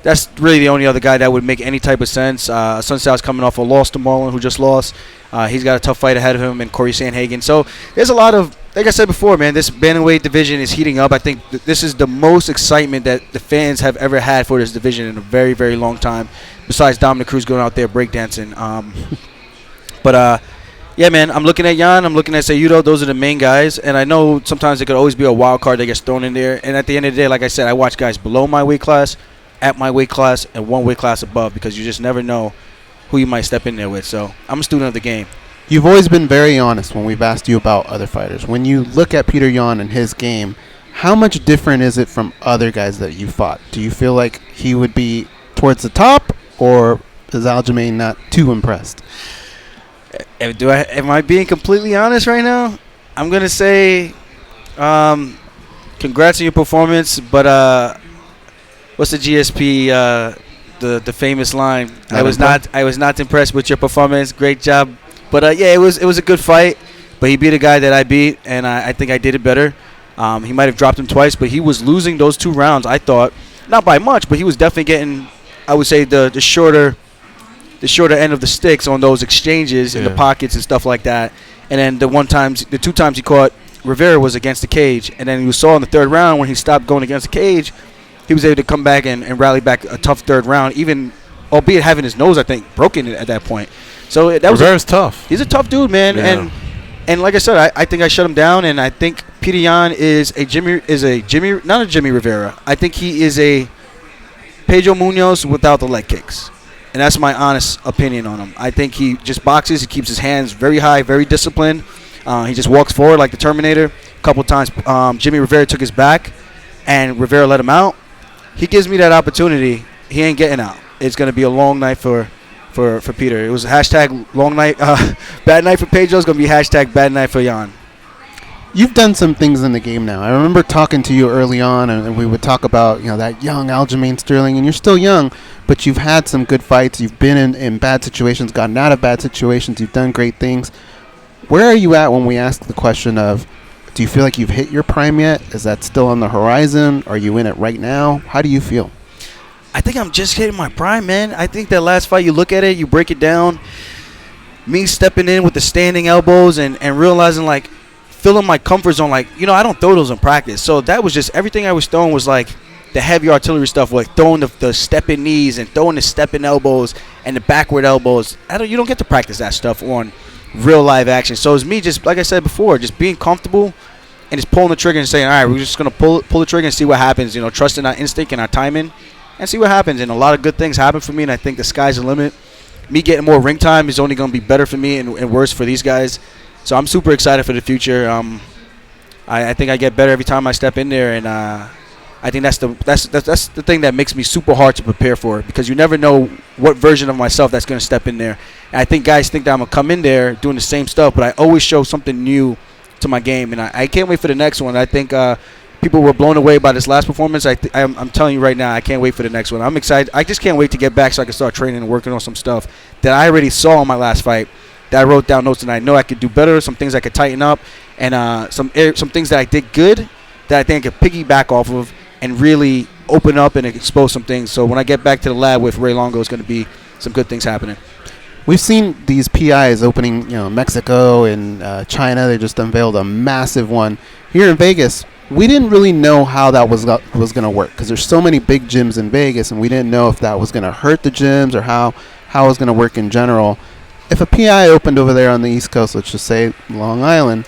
That's really the only other guy that would make any type of sense. Sun Sal's coming off a loss to Marlon, who just lost. He's got a tough fight ahead of him, and Corey Sandhagen. So there's a lot of, like I said before, man, this bantamweight division is heating up. I think this is the most excitement that the fans have ever had for this division in a very, very long time, besides Dominic Cruz going out there breakdancing. Yeah, man, I'm looking at Yan. I'm looking at Cejudo. Those are the main guys. And I know sometimes there could always be a wild card that gets thrown in there. And at the end of the day, like I said, I watch guys below my weight class, at my weight class, and one weight class above, because you just never know who you might step in there with. So I'm a student of the game. You've always been very honest when we've asked you about other fighters. When you look at Peter Yan and his game, how much different is it from other guys that you fought? Do you feel like he would be towards the top, or is Aljamain not too impressed? Am I being completely honest right now? I'm going to say congrats on your performance, but what's the GSP, the famous line? I was not impressed with your performance. Great job. But yeah, it was a good fight. But he beat a guy that I beat, and I think I did it better. He might have dropped him twice, but he was losing those 2 rounds, I thought. Not by much, but he was definitely getting, I would say, the shorter end of the sticks on those exchanges in the pockets and stuff like that. And then the 2 times he caught Rivera was against the cage. And then you saw in the 3rd round when he stopped going against the cage, he was able to come back and rally back a tough 3rd round, even albeit having his nose, I think, broken at that point. So that Rivera's tough. He's a tough dude, man. Yeah. And like I said, I think I shut him down, and I think Peter Yan is not a Jimmy Rivera. I think he is a Pedro Munoz without the leg kicks. And that's my honest opinion on him. I think he just boxes. He keeps his hands very high, very disciplined. He just walks forward like the Terminator. A couple times Jimmy Rivera took his back, and Rivera let him out. He gives me that opportunity. He ain't getting out. It's going to be a long night for Peter. It was a hashtag long night, bad night for Pedro. It's going to be hashtag bad night for Yan. You've done some things in the game now. I remember talking to you early on, and we would talk about that young Aljamain Sterling, and you're still young, but you've had some good fights. You've been in bad situations, gotten out of bad situations. You've done great things. Where are you at when we ask the question of, do you feel like you've hit your prime yet? Is that still on the horizon? Are you in it right now? How do you feel? I think I'm just hitting my prime, man. I think that last fight, you look at it, you break it down. Me stepping in with the standing elbows and realizing, like, feeling my comfort zone. Like, I don't throw those in practice. So that was just everything I was throwing was, like, the heavy artillery stuff, like throwing the stepping knees and throwing the stepping elbows and the backward elbows. You don't get to practice that stuff on real live action. So it's me just, like I said before, just being comfortable and just pulling the trigger and saying, all right, we're just going to pull the trigger and see what happens, trusting our instinct and our timing and see what happens. And a lot of good things happen for me, and I think the sky's the limit. Me getting more ring time is only going to be better for me and worse for these guys. So I'm super excited for the future. I think I get better every time I step in there, and I think that's the thing that makes me super hard to prepare for, because you never know what version of myself that's going to step in there. And I think guys think that I'm going to come in there doing the same stuff, but I always show something new to my game, and I can't wait for the next one. I think people were blown away by this last performance. I'm telling you right now, I can't wait for the next one. I'm excited. I just can't wait to get back so I can start training and working on some stuff that I already saw in my last fight, that I wrote down notes and I know I could do better, some things I could tighten up, and some things that I did good that I think I could piggyback off of and really open up and expose some things. So when I get back to the lab with Ray Longo, it's going to be some good things happening. We've seen these PIs opening, Mexico and China. They just unveiled a massive one. Here in Vegas, we didn't really know how that was going to work, because there's so many big gyms in Vegas, and we didn't know if that was going to hurt the gyms or how it was going to work in general. If a PI opened over there on the East Coast, let's just say Long Island,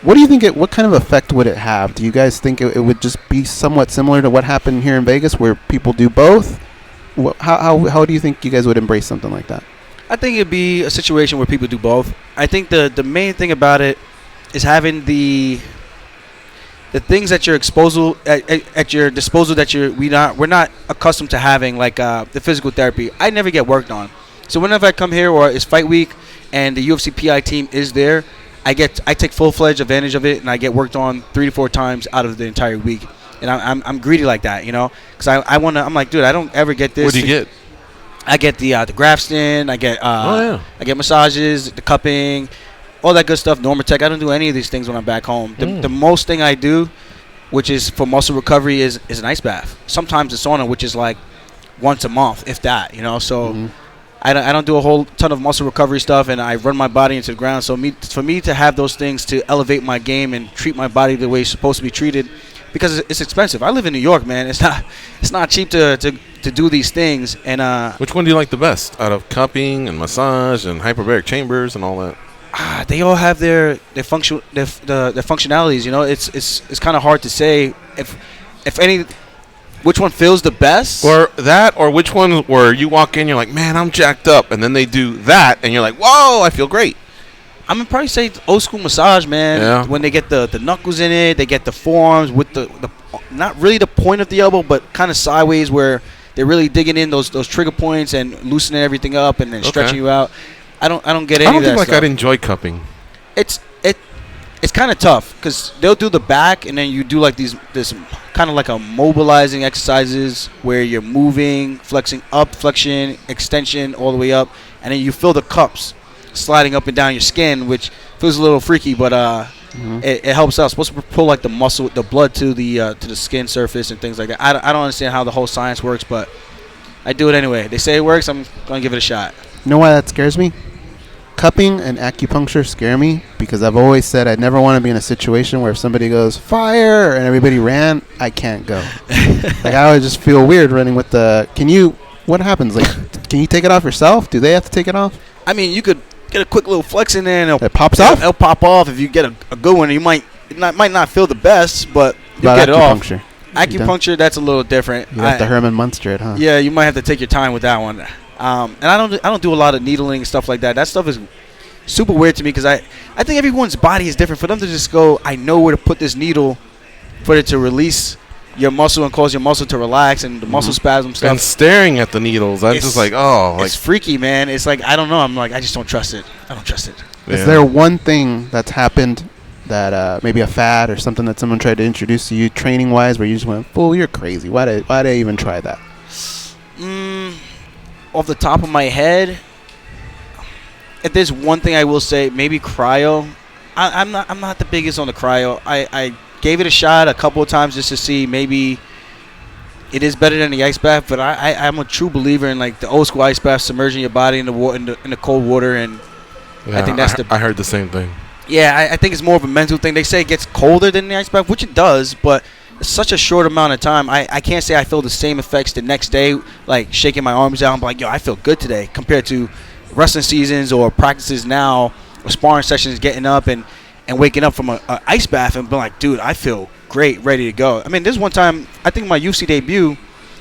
what do you think? What kind of effect would it have? Do you guys think it would just be somewhat similar to what happened here in Vegas, where people do both? How do you think you guys would embrace something like that? I think it'd be a situation where people do both. I think the main thing about it is having the things at your disposal at your disposal that we're not accustomed to having, like the physical therapy. I never get worked on. So whenever I come here or it's fight week and the UFC PI team is there, I take full-fledged advantage of it, and I get worked on 3 to 4 times out of the entire week. And I'm greedy like that, because I'm like, dude, I don't ever get this. What do you get? I get the Grafton, I get I get massages, the cupping, all that good stuff. Normatec. I don't do any of these things when I'm back home. The most thing I do, which is for muscle recovery, is an ice bath. Sometimes a sauna, which is like once a month, if that. So I don't do a whole ton of muscle recovery stuff, and I run my body into the ground. So for me to have those things to elevate my game and treat my body the way it's supposed to be treated, because it's expensive. I live in New York, man. It's not cheap to do these things. And which one do you like the best out of cupping and massage and hyperbaric chambers and all that? They all have their functionalities. It's kind of hard to say if any which one feels the best, or which one where you walk in, you're like, man, I'm jacked up, and then they do that, and you're like, whoa, I feel great. I'm gonna probably say old school massage, man. Yeah. When they get the knuckles in it, they get the forearms with the not really the point of the elbow, but kind of sideways, where they're really digging in those trigger points and loosening everything up and then stretching you out. I don't get any of that stuff. I'd enjoy cupping. It's kind of tough, because they'll do the back, and then you do like this kind of like a mobilizing exercises where you're moving, flexing up, flexion, extension all the way up, and then you feel the cups sliding up and down your skin, which feels a little freaky, but it helps out. It's supposed to pull like the muscle, the blood to the skin surface and things like that. I don't understand how the whole science works, but I do it anyway. They say it works. I'm gonna give it a shot. You know why that scares me? Cupping and acupuncture scare me, because I've always said I'd never want to be in a situation where if somebody goes fire and everybody ran, I can't go. Like, I always just feel weird running with the. What happens? Like, can you take it off yourself? Do they have to take it off? I mean, you could get a quick little flex in there, and it pops off. It'll pop off if you get a good one. You might not feel the best, but you'll get it off. Acupuncture, that's a little different. You have to Herman Munster it, huh? Yeah, you might have to take your time with that one. And I don't do a lot of needling and stuff like that. That stuff is super weird to me, because I think everyone's body is different. For them to just go, I know where to put this needle for it to release your muscle and cause your muscle to relax and the muscle spasm stuff. And staring at the needles, I'm just like, it's freaky, man. It's like, I don't know. I'm like, I just don't trust it. I don't trust it. Yeah. Is there one thing that's happened that maybe a fad or something that someone tried to introduce to you training wise where you just went, fool, you're crazy? Why did I even try that? Off the top of my head, if there's one thing I will say, maybe cryo. I'm not the biggest on the cryo. I gave it a shot a couple of times just to see maybe it is better than the ice bath, but I'm a true believer in like the old school ice bath, submerging your body in the cold water, and Yeah, I think that's I heard the same thing. Yeah, I think it's more of a mental thing. They say it gets colder than the ice bath, which it does, but it's such a short amount of time. I can't say I feel the same effects the next day, like shaking my arms out and be like, yo, I feel good today, compared to wrestling seasons or practices now, or sparring sessions, getting up and waking up from a ice bath and being like, dude, I feel great, ready to go. I mean, this one time, I think my UFC debut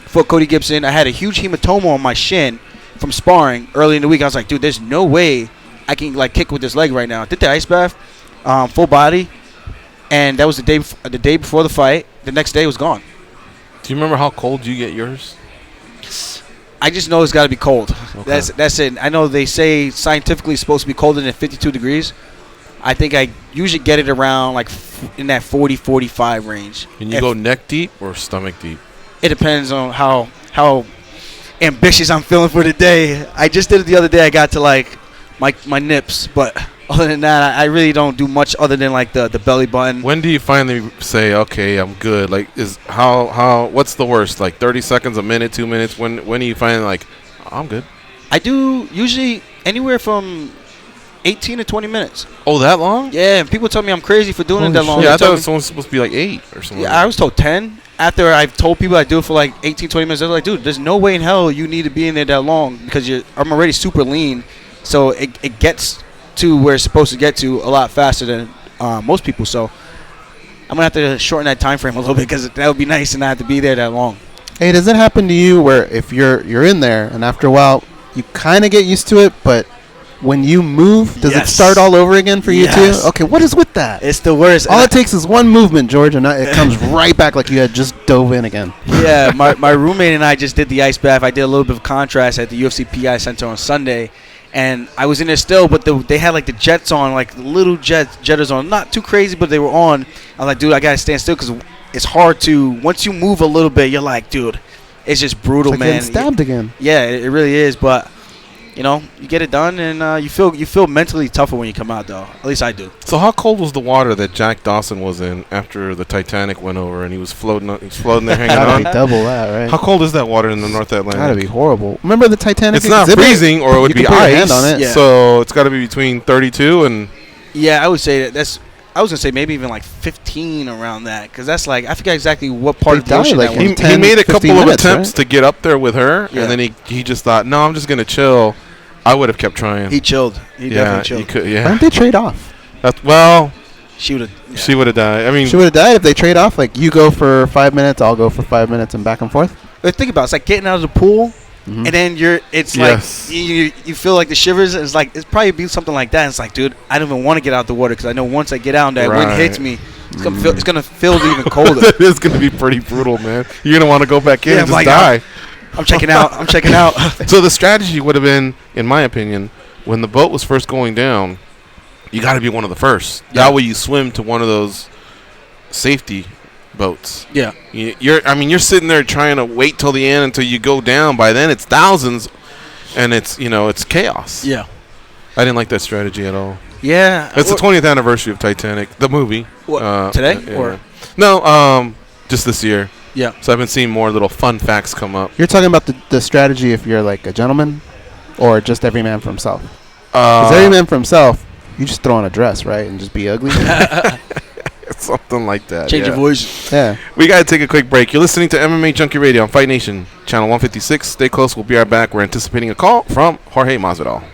for Cody Gibson, I had a huge hematoma on my shin from sparring early in the week. I was like, dude, there's no way I can like kick with this leg right now. I did the ice bath, full body, and that was the day before the fight. The next day it was gone. Do you remember how cold you get yours? I just know it's got to be cold. Okay. That's it. I know they say scientifically it's supposed to be colder than 52 degrees. I think I usually get it around like in that 40, 45 range. Can you go neck deep or stomach deep? It depends on how ambitious I'm feeling for the day. I just did it the other day. I got to like my nips, but other than that, I really don't do much other than like the belly button. When do you finally say, okay, I'm good? Like, what's the worst? Like 30 seconds, a minute, 2 minutes? When do you finally like, oh, I'm good? I do usually anywhere from 18 to 20 minutes. Oh, that long? Yeah, and people tell me I'm crazy for doing it that long. Yeah, I thought it was supposed to be like 8 or something. Yeah, I was told 10. After I've told people I do it for like 18, 20 minutes, they're like, dude, there's no way in hell you need to be in there that long because I'm already super lean. So it gets to where it's supposed to get to a lot faster than most people. So I'm going to have to shorten that time frame a little bit because that would be nice and not have to be there that long. Hey, does it happen to you where if you're in there and after a while you kind of get used to it, but when you move, does it start all over again for you too? Okay, what is with that? It's the worst. All it takes is one movement, George, and it comes right back like you had just dove in again. Yeah, my roommate and I just did the ice bath. I did a little bit of contrast at the UFC PI Center on Sunday, and I was in there still, but they had like the jets on, like little jetters on. Not too crazy, but they were on. I'm like, dude, I got to stand still because it's hard to, once you move a little bit, you're like, dude, it's just brutal, it's like man. Getting stabbed again. Yeah, it really is, but you know, you get it done, and you feel mentally tougher when you come out, though. At least I do. So how cold was the water that Jack Dawson was in after the Titanic went over and he was floating there hanging Gotta on? be double that, right? How cold is that water in the North Atlantic? Gotta be horrible. Remember the Titanic? It's not freezing, or it would be ice. On it. Yeah. So it's got to be between 32 and. Yeah, I would say that's. I was gonna say maybe even like 15 around that, because that's like I forget exactly what part of the ocean like that was. He made a couple of attempts right? to get up there with her, Yeah. and then he just thought, no, I'm just gonna chill. I would have kept trying. He chilled. He definitely chilled. He could, yeah. Why don't they trade off? She would have. She would have died. I mean, She would have died if they trade off. Like, you go for 5 minutes, I'll go for 5 minutes, and back and forth. But think about it. It's like getting out of the pool, and then it's Yes. like you feel like the shivers. It's like it's probably be something like that. It's like, dude, I don't even want to get out the water because I know once I get out and that wind hits me, it's gonna feel even colder. That is gonna be pretty brutal, man. You're gonna want to go back in and just like, die. I'm checking out. So the strategy would have been, in my opinion, when the boat was first going down, you got to be one of the first. Yeah. That way you swim to one of those safety boats. Yeah. You're sitting there trying to wait till the end until you go down. By then it's thousands, and it's chaos. Yeah. I didn't like that strategy at all. Yeah. It's the 20th anniversary of Titanic, the movie. What, today? Yeah. Or? No, just this year. Yeah. So I've been seeing more little fun facts come up. You're talking about the strategy if you're like a gentleman or just every man for himself? Because every man for himself, you just throw on a dress, right, and just be ugly? Something like that. Change your voice. Yeah. We got to take a quick break. You're listening to MMA Junkie Radio on Fight Nation, channel 156. Stay close. We'll be right back. We're anticipating a call from Jorge Masvidal.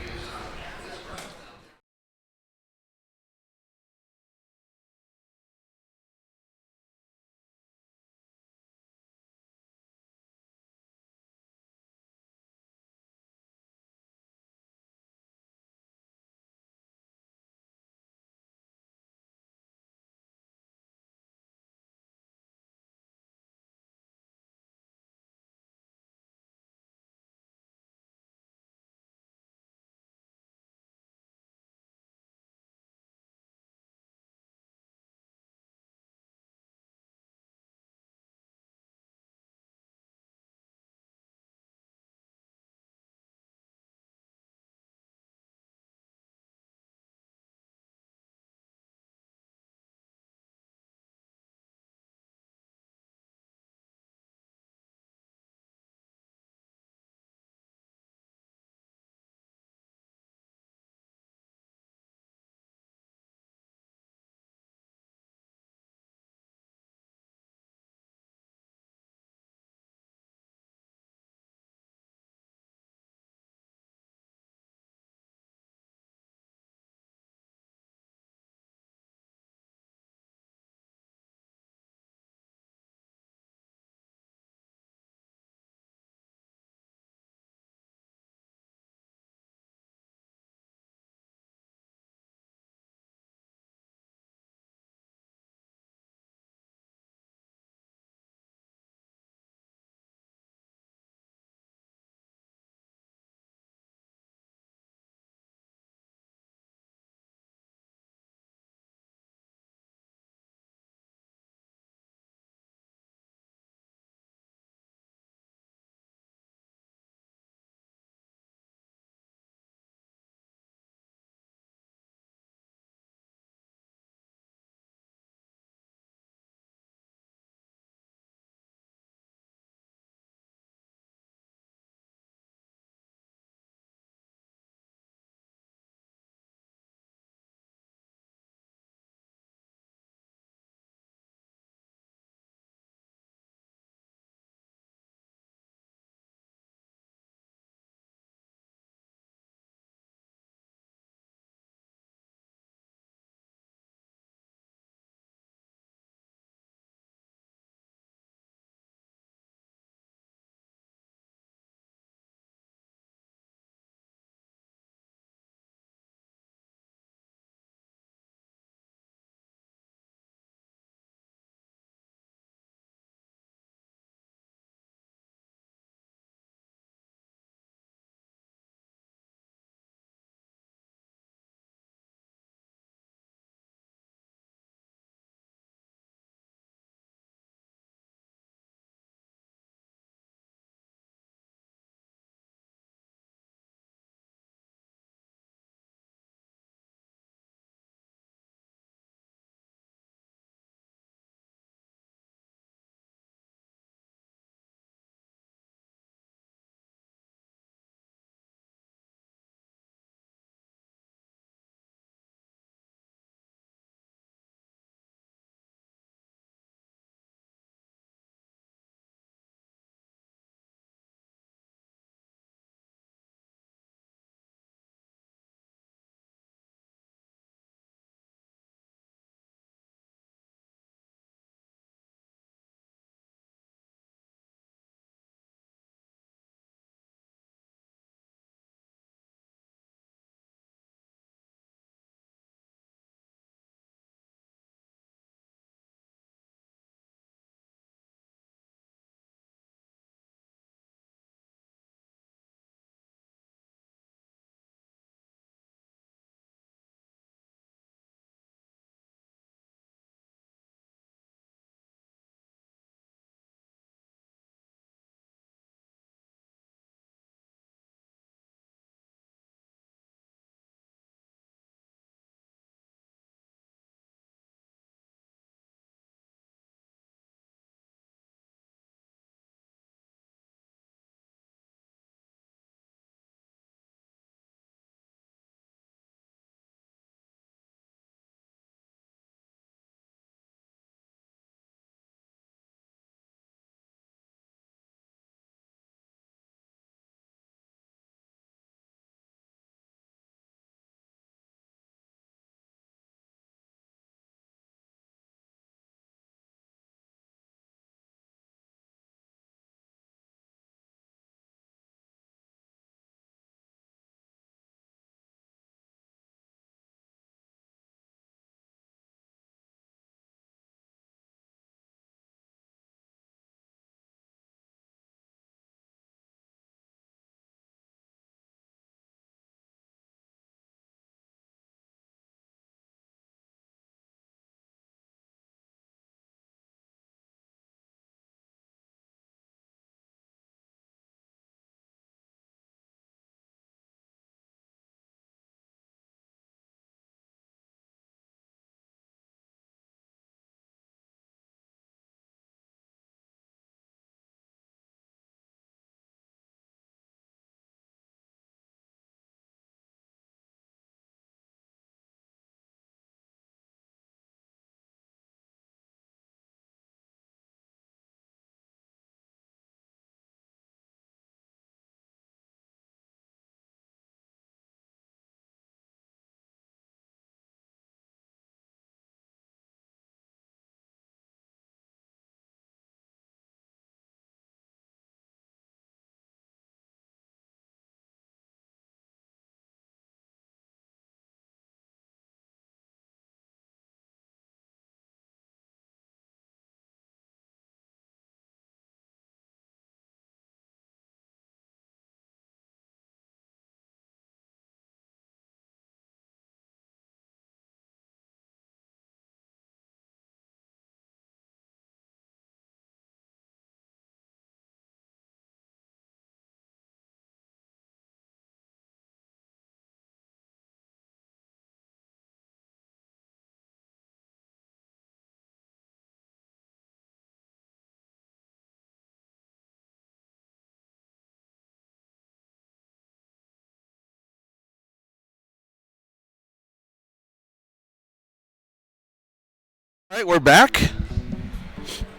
All right, we're back.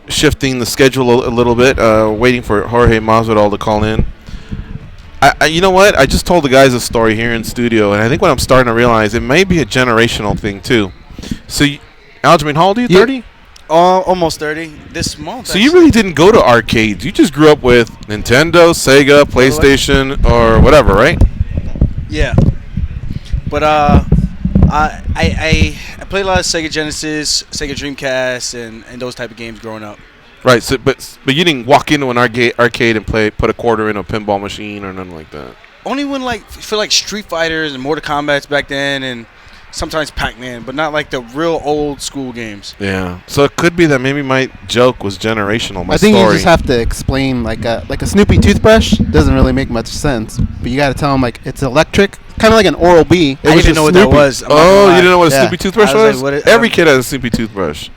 Shifting the schedule a little bit, waiting for Jorge Masvidal to call in. You know what? I just told the guys a story here in studio, and I think what I'm starting to realize, it may be a generational thing too. So, Aljamain, how old are you? 30? Almost 30 this month. So you really didn't go to arcades. You just grew up with Nintendo, Sega, PlayStation, or whatever, right? Yeah. But I played a lot of Sega Genesis, Sega Dreamcast, and those type of games growing up. Right. So, but you didn't walk into an arcade and put a quarter in a pinball machine or nothing like that. Only when for Street Fighters and Mortal Kombat back then, and sometimes Pac-Man, but not like the real old school games. Yeah. So it could be that maybe my joke was generational. I think you just have to explain like a Snoopy toothbrush doesn't really make much sense, but you got to tell them like it's electric, kind of like an Oral-B. I didn't know what that was. Oh, you didn't know what a Snoopy toothbrush was? Like, Every kid has a Snoopy toothbruch.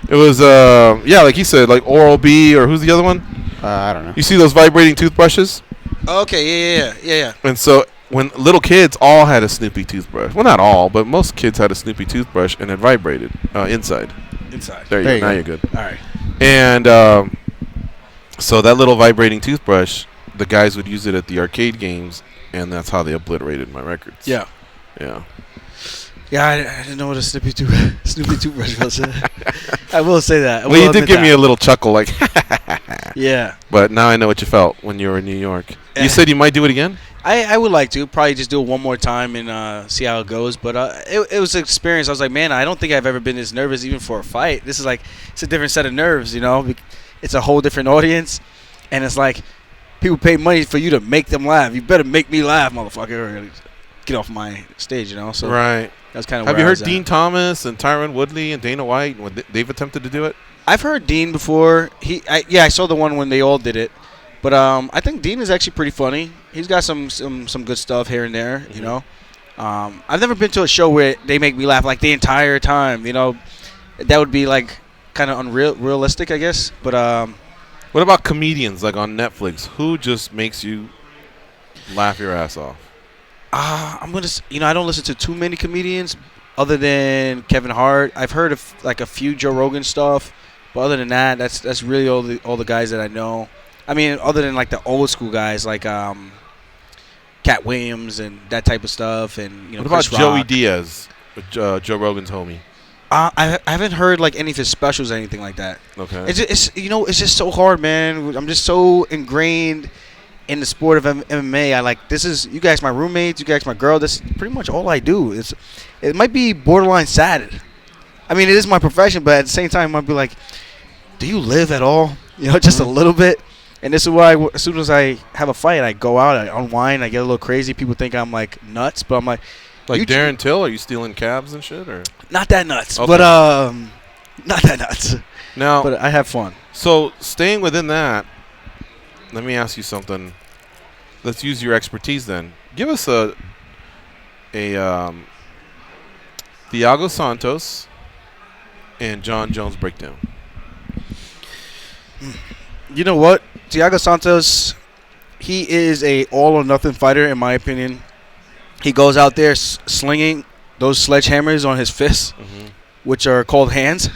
It was like he said, like Oral-B, or who's the other one? I don't know. You see those vibrating toothbrushes? Okay, yeah. And so when little kids all had a Snoopy toothbrush, well, not all, but most kids had a Snoopy toothbrush, and it vibrated inside. There you go. Now you're good. All right. And so that little vibrating toothbrush, the guys would use it at the arcade games, and that's how they obliterated my records. Yeah. Yeah, I didn't know what a Snoopy toothbrush was. I will say that. Well, you did give me a little chuckle, like, yeah. But now I know what you felt when you were in New York. You said you might do it again? I would like to. Probably just do it one more time and see how it goes. But it was an experience. I was like, man, I don't think I've ever been this nervous even for a fight. This is like, it's a different set of nerves, you know. It's a whole different audience. And it's like, people pay money for you to make them laugh. You better make me laugh, motherfucker, or get off my stage, you know. So right. That's kind of. Have you heard Dean Thomas and Tyron Woodley and Dana White when they've attempted to do it? I've heard Dean before. I saw the one when they all did it, but I think Dean is actually pretty funny. He's got some good stuff here and there, you know. I've never been to a show where they make me laugh like the entire time, you know. That would be like kind of unrealistic, I guess. But what about comedians like on Netflix? Who just makes you laugh your ass off? I don't listen to too many comedians other than Kevin Hart. I've heard of like a few Joe Rogan stuff, but other than that, that's really all the guys that I know. I mean, other than like the old school guys like Cat Williams and that type of stuff, and what about Joey Diaz, Joe Rogan's homie? I haven't heard like any of his specials or anything like that. Okay, it's just so hard, man. I'm just so ingrained in the sport of MMA. This is you guys my roommates, you guys my girl. This is pretty much all I do. It might be borderline sad. I mean, it is my profession, but at the same time, I might be like, do you live at all? You know, just a little bit. And this is why as soon as I have a fight, I go out, I unwind, I get a little crazy. People think I'm like nuts, but I'm like Darren Till. Are you stealing cabs and shit, or not that nuts? Okay. But not that nuts. Now, but I have fun. So staying within that, let me ask you something. Let's use your expertise then. Give us a Thiago Santos and John Jones breakdown. You know what? Thiago Santos, he is a all or nothing fighter in my opinion. He goes out there slinging those sledgehammers on his fists, which are called hands.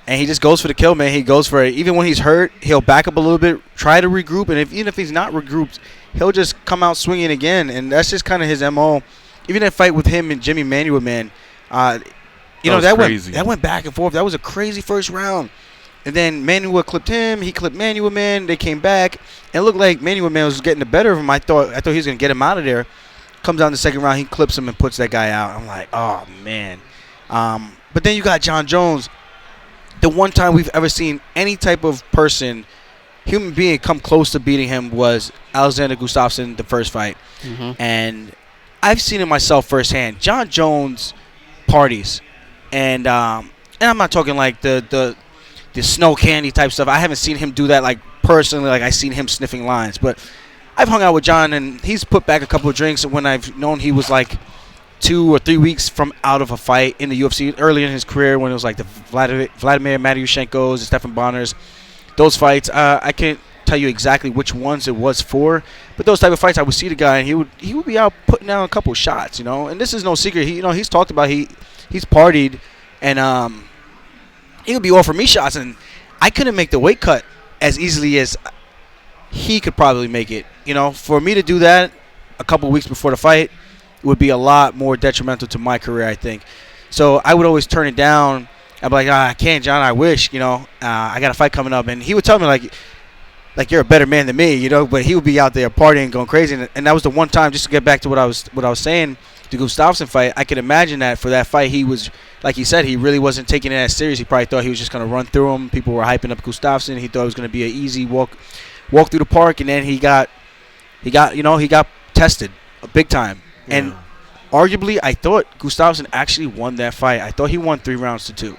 And he just goes for the kill, man. He goes for it. Even when he's hurt, he'll back up a little bit, try to regroup. And even if he's not regrouped, he'll just come out swinging again. And that's just kind of his MO. Even that fight with him and Jimmy Manuwa, man, that went back and forth. That was a crazy first round. And then Manuwa clipped him. He clipped Manuwa, man. They came back. And it looked like Manuwa, man, was getting the better of him. I thought he was going to get him out of there. Comes down the second round. He clips him and puts that guy out. I'm like, oh, man. But then you got John Jones. The one time we've ever seen any type of person, human being, come close to beating him was Alexander Gustafsson, the first fight. And I've seen it myself firsthand. John Jones parties. And I'm not talking like the snow candy type stuff. I haven't seen him do that like personally, like I've seen him sniffing lines. But I've hung out with John, and he's put back a couple of drinks when I've known he was like 2 or 3 weeks from out of a fight in the UFC early in his career when it was like the Vladimir Matyushenko's, the Stephan Bonners, those fights. I can't tell you exactly which ones it was for, but those type of fights I would see the guy and he would be out putting down a couple shots, you know. And this is no secret. He's talked about he's partied and he would be offering me shots, and I couldn't make the weight cut as easily as he could probably make it. You know, for me to do that a couple weeks before the fight would be a lot more detrimental to my career, I think. So I would always turn it down. I'd be like, I can't, John. I wish, you know, I got a fight coming up. And he would tell me, like you're a better man than me, you know. But he would be out there partying, going crazy. And that was the one time, just to get back to what I was saying, the Gustafsson fight, I could imagine that for that fight, he was, like he said, he really wasn't taking it as serious. He probably thought he was just going to run through him. People were hyping up Gustafsson. He thought it was going to be an easy walk through the park. And then he got tested big time. Yeah. And arguably, I thought Gustafsson actually won that fight. I thought he won 3-2.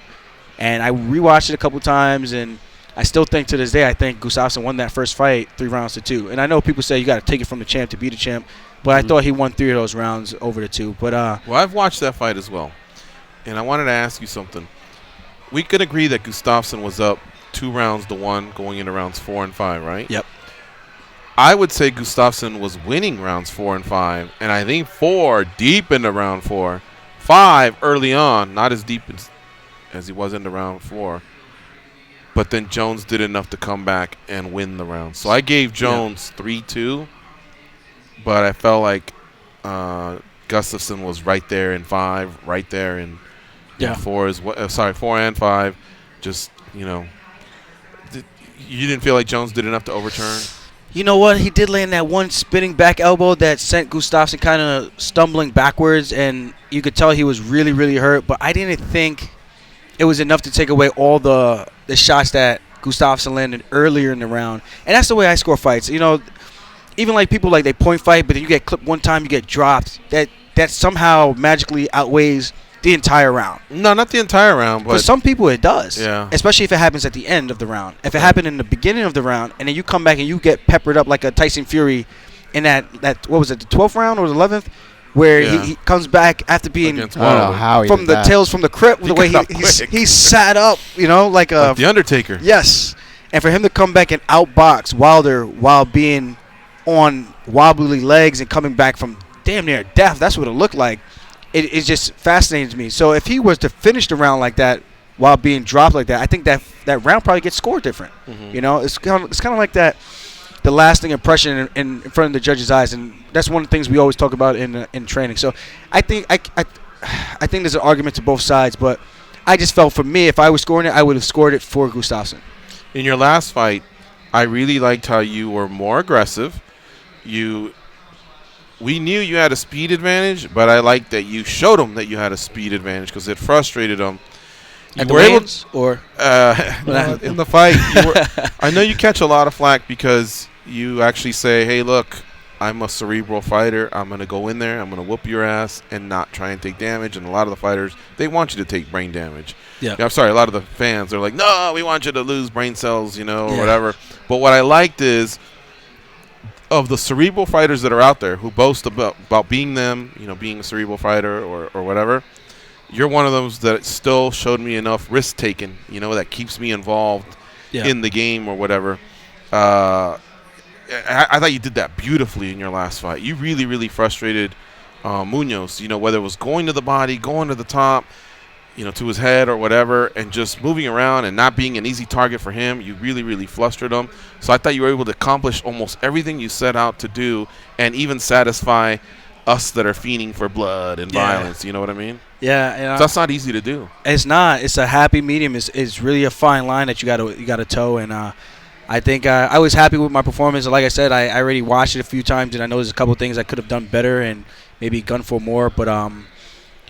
And I rewatched it a couple times, and I still think to this day, I think Gustafsson won that first fight 3-2. And I know people say you got to take it from the champ to be the champ, but I thought he won 3 of those rounds over the 2. But well, I've watched that fight as well, and I wanted to ask you something. We could agree that Gustafsson was up 2-1 going into rounds 4 and 5, right? Yep. I would say Gustafsson was winning rounds 4 and 5, and I think 4 deep into round 4, 5 early on, not as deep as he was into round 4. But then Jones did enough to come back and win the round. So I gave Jones 3-2, but I felt like Gustafsson was right there in 5, right there in 4 as well. 4 and 5. Just, you know, you didn't feel like Jones did enough to overturn? You know what? He did land that one spinning back elbow that sent Gustafsson kind of stumbling backwards, and you could tell he was really, really hurt. But I didn't think it was enough to take away all the shots that Gustafsson landed earlier in the round. And that's the way I score fights. You know, even like people like they point fight, but then you get clipped one time, you get dropped. That somehow magically outweighs the entire round. No, not the entire round, but for some people it does. Yeah. Especially if it happens at the end of the round. If it happened in the beginning of the round, and then you come back and you get peppered up like a Tyson Fury in that what was it, the 12th round or the 11th? Where he comes back after being from the tails from the crypt, the way he sat up, you know, like the Undertaker. Yes, and for him to come back and outbox Wilder while being on wobbly legs and coming back from damn near death, that's what it looked like. It just fascinates me. So if he was to finish the round like that while being dropped like that, I think that round probably gets scored different. Mm-hmm. You know, it's kind of like that. The lasting impression in front of the judge's eyes, and that's one of the things we always talk about in training. So I think I think there's an argument to both sides, but I just felt for me, if I was scoring it, I would have scored it for Gustafsson. In your last fight, I really liked how you were more aggressive. We knew you had a speed advantage, but I liked that you showed them that you had a speed advantage because it frustrated them. In the fight, I know you catch a lot of flack because you actually say, hey, look, I'm a cerebral fighter. I'm going to go in there. I'm going to whoop your ass and not try and take damage. And a lot of the fighters, they want you to take brain damage. Yeah. I'm sorry, a lot of the fans, they're like, no, we want you to lose brain cells, you know, or whatever. But what I liked is, of the cerebral fighters that are out there who boast about being them, you know, being a cerebral fighter or whatever, you're one of those that still showed me enough risk taking, you know, that keeps me involved in the game or whatever. I thought you did that beautifully in your last fight. You really, really frustrated Munoz, you know, whether it was going to the body, going to the top, you know, to his head or whatever, and just moving around and not being an easy target for him. You really, really flustered him. So I thought you were able to accomplish almost everything you set out to do and even satisfy us that are fiending for blood and violence. You know what I mean? Yeah. So that's not easy to do. It's not. It's a happy medium. It's really a fine line that you got to toe. And I think I was happy with my performance. Like I said, I already watched it a few times, and I know there's a couple of things I could have done better and maybe gone for more. But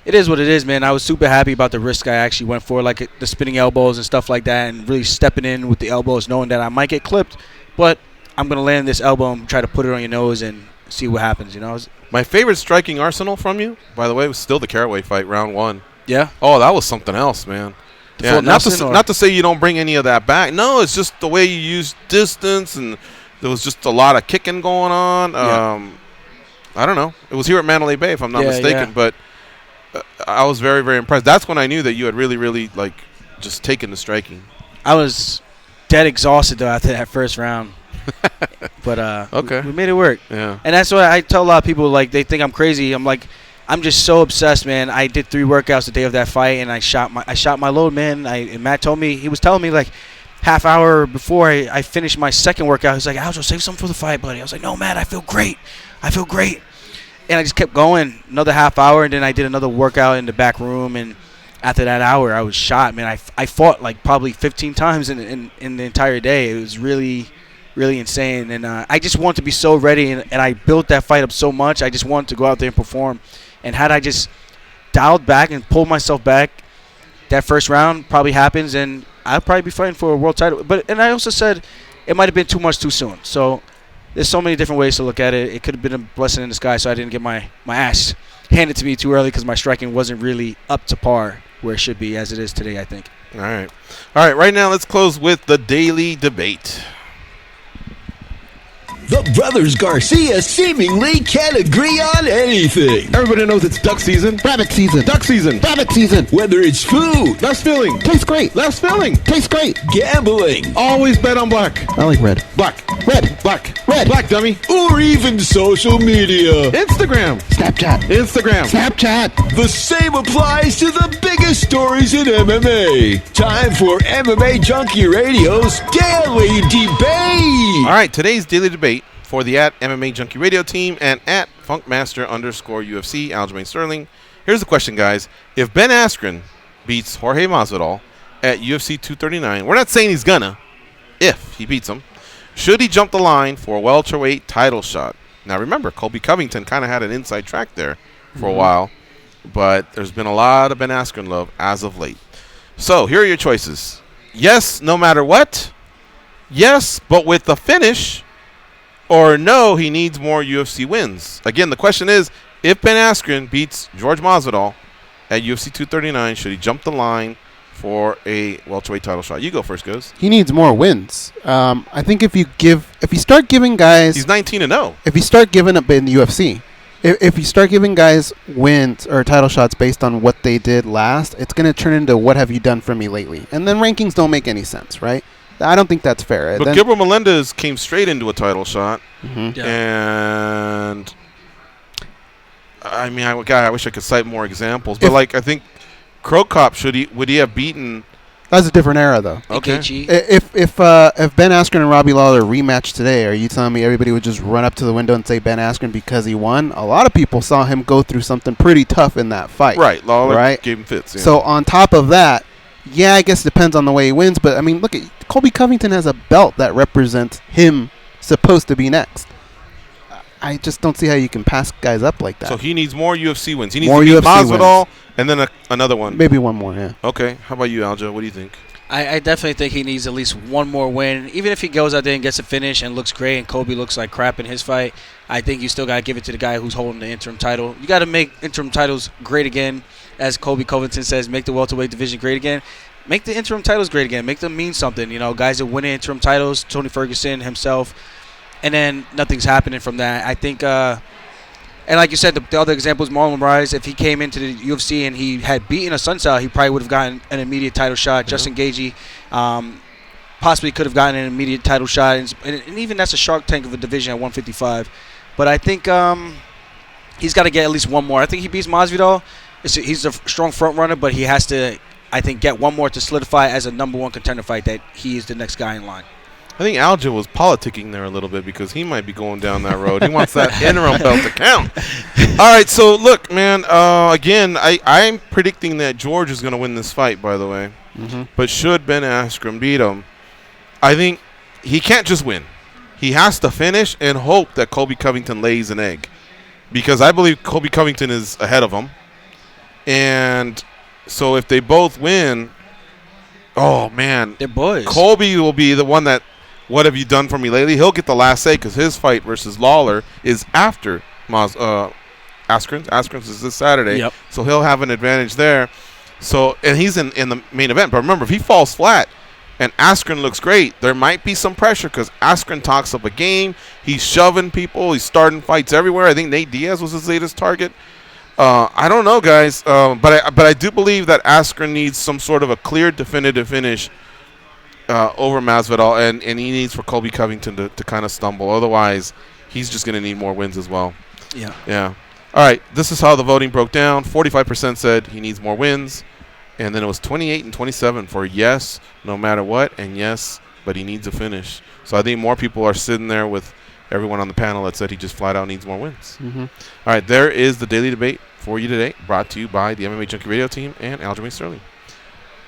it is what it is, man. I was super happy about the risk I actually went for, like the spinning elbows and stuff like that, and really stepping in with the elbows, knowing that I might get clipped, but I'm going to land this elbow and try to put it on your nose and see what happens, you know? My favorite striking arsenal from you, by the way, was still the Caraway fight, round 1. Yeah? Oh, that was something else, man. Yeah, not to say you don't bring any of that back. No, it's just the way you use distance, and there was just a lot of kicking going on. I don't know. It was here at Mandalay Bay, if I'm not mistaken, but I was very, very impressed. That's when I knew that you had really, really, like, just taken the striking. I was dead exhausted, though, after that first round. But we made it work. Yeah. And that's why I tell a lot of people, like, they think I'm crazy. I'm like, I'm just so obsessed, man. I did 3 workouts the day of that fight, and I shot my load, man. And Matt told me, he was telling me like half hour before I finished my second workout, he was like, Aljo, save something for the fight, buddy. I was like, no, Matt, I feel great. And I just kept going another half hour, and then I did another workout in the back room, and after that hour, I was shot, man. I fought like probably 15 times in the entire day. It was really, really insane, and I just wanted to be so ready, and I built that fight up so much. I just wanted to go out there and perform. And had I just dialed back and pulled myself back, that first round probably happens, and I'd probably be fighting for a world title. And I also said it might have been too much too soon. So there's so many different ways to look at it. It could have been a blessing in disguise, so I didn't get my ass handed to me too early because my striking wasn't really up to par where it should be as it is today, I think. All right. Right now let's close with the daily debate. The brothers Garcia seemingly can't agree on anything. Everybody knows it's duck season. Rabbit season. Duck season. Rabbit season. Whether it's food, Less filling. Tastes great. Less filling. Tastes great. gambling, Always bet on black. I like red. Black. Red. Black. Red. Black, dummy. or even social media, Instagram. Snapchat. Instagram. Snapchat. the same applies to the biggest stories in MMA. Time for MMA Junkie Radio's Daily Debate. All right, today's daily debate for the @MMA Junkie Radio team and @Funkmaster_UFC, Aljamain Sterling. Here's the question, guys. If Ben Askren beats Jorge Masvidal at UFC 239, we're not saying he's gonna, if he beats him, should he jump the line for a welterweight title shot? Now, remember, Colby Covington kind of had an inside track there for a while, but there's been a lot of Ben Askren love as of late. So, here are your choices. Yes, no matter what. Yes, but with the finish. Or no, he needs more UFC wins. Again, the question is, if Ben Askren beats George Masvidal at UFC 239, should he jump the line for a welterweight title shot? You go first, Goz. He needs more wins. I think if you start giving guys, He's 19-0. if you start giving up in the UFC, if you start giving guys wins or title shots based on what they did last, it's going to turn into what have you done for me lately, and then rankings don't make any sense, right? I don't think that's fair. But Gilbert Melendez came straight into a title shot, Mhm. and I mean, I wish I could cite more examples. But I think Crow Cop would he have beaten? That's a different era, though. Okay. If Ben Askren and Robbie Lawler rematched today, are you telling me everybody would just run up to the window and say Ben Askren because he won? A lot of people saw him go through something pretty tough in that fight. Right, Lawler gave him fits. Yeah. So on top of that, yeah, I guess it depends on the way he wins. But I mean, look at Colby Covington has a belt that represents him supposed to be next. I just don't see how you can pass guys up like that. So he needs more UFC wins. He needs More to beat UFC Masvidal and then another one. Maybe one more, yeah. Okay. How about you, Aljo? What do you think? I definitely think he needs at least one more win. Even if he goes out there and gets a finish and looks great and Kobe looks like crap in his fight, I think you still got to give it to the guy who's holding the interim title. You got to make interim titles great again. As Kobe Covington says, make the welterweight division great again. Make the interim titles great again. Make them mean something. You know, guys that win interim titles, Tony Ferguson himself, and then nothing's happening from that. I think, and like you said, the other example is Marlon Moraes. If he came into the UFC and he had beaten a Sunsao, he probably would have gotten an immediate title shot. Yeah. Justin Gaethje possibly could have gotten an immediate title shot, and even that's a shark tank of a division at 155. But I think he's got to get at least one more. I think he beats Masvidal. He's a strong front runner, but he has to, I think, get one more to solidify as a number one contender fight that he is the next guy in line. I think Aljo was politicking there a little bit because he might be going down that road. He wants that interim belt to count. All right, so look, man, again, I'm predicting that George is going to win this fight, by the way. Mm-hmm. But should Ben Askren beat him, I think he can't just win. He has to finish and hope that Colby Covington lays an egg, because I believe Colby Covington is ahead of him. And so if they both win, oh, man. They're boys. Colby will be the one that, what have you done for me lately? He'll get the last say because his fight versus Lawler is after Askren's. Askren's is this Saturday. Yep. So he'll have an advantage there. So, and he's in the main event. But remember, if he falls flat and Askren looks great, there might be some pressure because Askren talks up a game. He's shoving people. He's starting fights everywhere. I think Nate Diaz was his latest target. I don't know, guys. But I do believe that Askren needs some sort of a clear, definitive finish over Masvidal, and he needs for Colby Covington to kind of stumble. Otherwise, he's just going to need more wins as well. Yeah. Yeah. All right, this is how the voting broke down. 45% said he needs more wins, and then it was 28 and 27 for yes, no matter what, and yes, but he needs a finish. So I think more people are sitting there with everyone on the panel that said he just flat out needs more wins. Mm-hmm. All right, there is the Daily Debate for you today, brought to you by the MMA Junkie Radio team and Aljamain Sterling.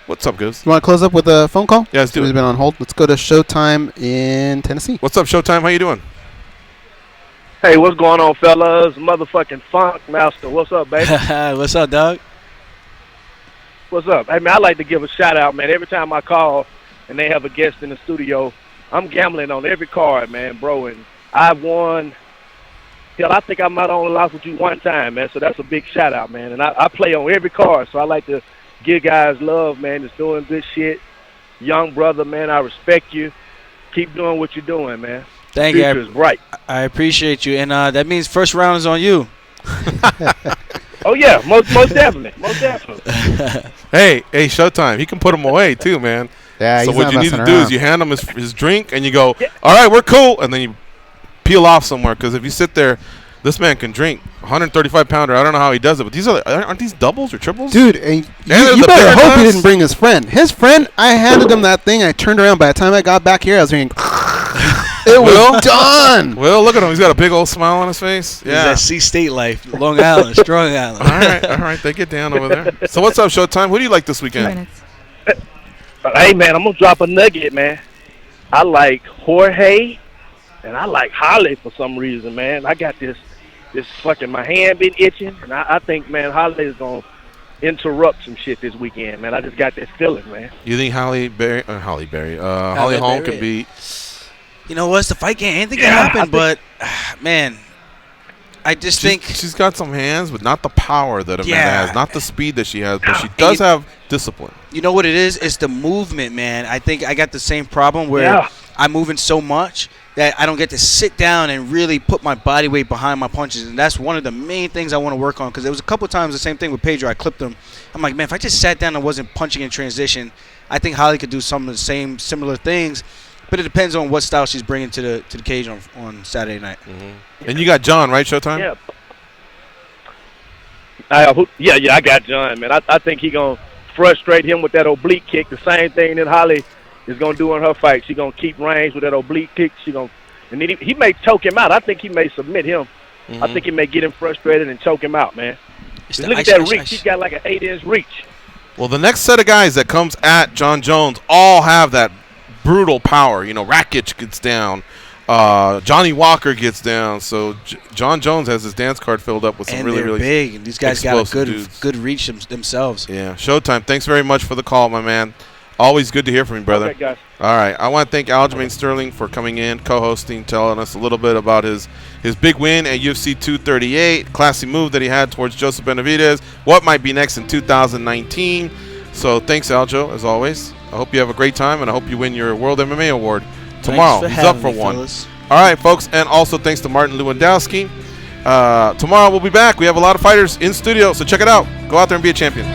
What's up, guys? You want to close up with a phone call? Yeah, let's do it. We've been on hold. Let's go to Showtime in Tennessee. What's up, Showtime? How you doing? Hey, what's going on, fellas? Motherfucking Funk Master. What's up, baby? What's up, dog? What's up? Hey, man, I like to give a shout-out, man. Every time I call and they have a guest in the studio, I'm gambling on every card, man, bro. And I've won. Hell, I think I might only lost with you one time, man. So that's a big shout-out, man. And I play on every card, so I like to give guys love, man. That's doing good shit. Young brother, man, I respect you. Keep doing what you're doing, man. Thank you. Future is bright. I appreciate you. And that means first round is on you. Oh, yeah, most definitely. Most definitely. Hey, Showtime. He can put him away, too, man. Yeah, so he's what not you need to messing do around. is you hand him his drink, and you go, all right, we're cool, and then you peel off somewhere. Because if you sit there, this man can drink 135-pounder. I don't know how he does it, but aren't these doubles or triples? Dude, you better hope he didn't bring his friend. His friend, I handed him that thing. I turned around. By the time I got back here, I was thinking, it was done. Well, look at him. He's got a big old smile on his face. Yeah. That C-State life, Long Island, Strong Island. All right. They get down over there. So what's up, Showtime? Who do you like this weekend? Hey, man, I'm going to drop a nugget, man. I like Jorge, and I like Holly for some reason, man. I got this fucking, my hand been itching, and I think, man, Holly is going to interrupt some shit this weekend, man. I just got that feeling, man. You think Holly Holm can beat? You know what's the fight game? Anything can happen, but man, I just think she's got some hands, but not the power that Amanda has, not the speed that she has, but she does have discipline. You know what it is? It's the movement, man. I think I got the same problem where I'm moving so much that I don't get to sit down and really put my body weight behind my punches, and that's one of the main things I want to work on. Because there was a couple of times the same thing with Pedro. I clipped him. I'm like, man, if I just sat down and wasn't punching in transition, I think Holly could do some of the similar things. But it depends on what style she's bringing to the cage on Saturday night. Mm-hmm. And you got John, right, Showtime? Yeah. I got John, man. I think he gonna frustrate him with that oblique kick. The same thing that Holly is gonna do in her fight. She gonna keep range with that oblique kick. And then he may choke him out. I think he may submit him. Mm-hmm. I think he may get him frustrated and choke him out, man. Look at that reach. He's got like an 8-inch reach. Well, the next set of guys that comes at John Jones all have that brutal power. You know, Rakic gets down. Johnny Walker gets down. So John Jones has his dance card filled up with some really big. And these guys got a good reach themselves. Yeah. Showtime, thanks very much for the call, my man. Always good to hear from you, brother. Okay, guys. All right. I want to thank Aljamain Sterling for coming in, co-hosting, telling us a little bit about his big win at UFC 238, classy move that he had towards Joseph Benavidez, what might be next in 2019. So thanks, Aljo, as always. I hope you have a great time, and I hope you win your World MMA Award tomorrow. He's up for one. Fellas. All right, folks, and also thanks to Martin Lewandowski. Tomorrow we'll be back. We have a lot of fighters in studio, so check it out. Go out there and be a champion.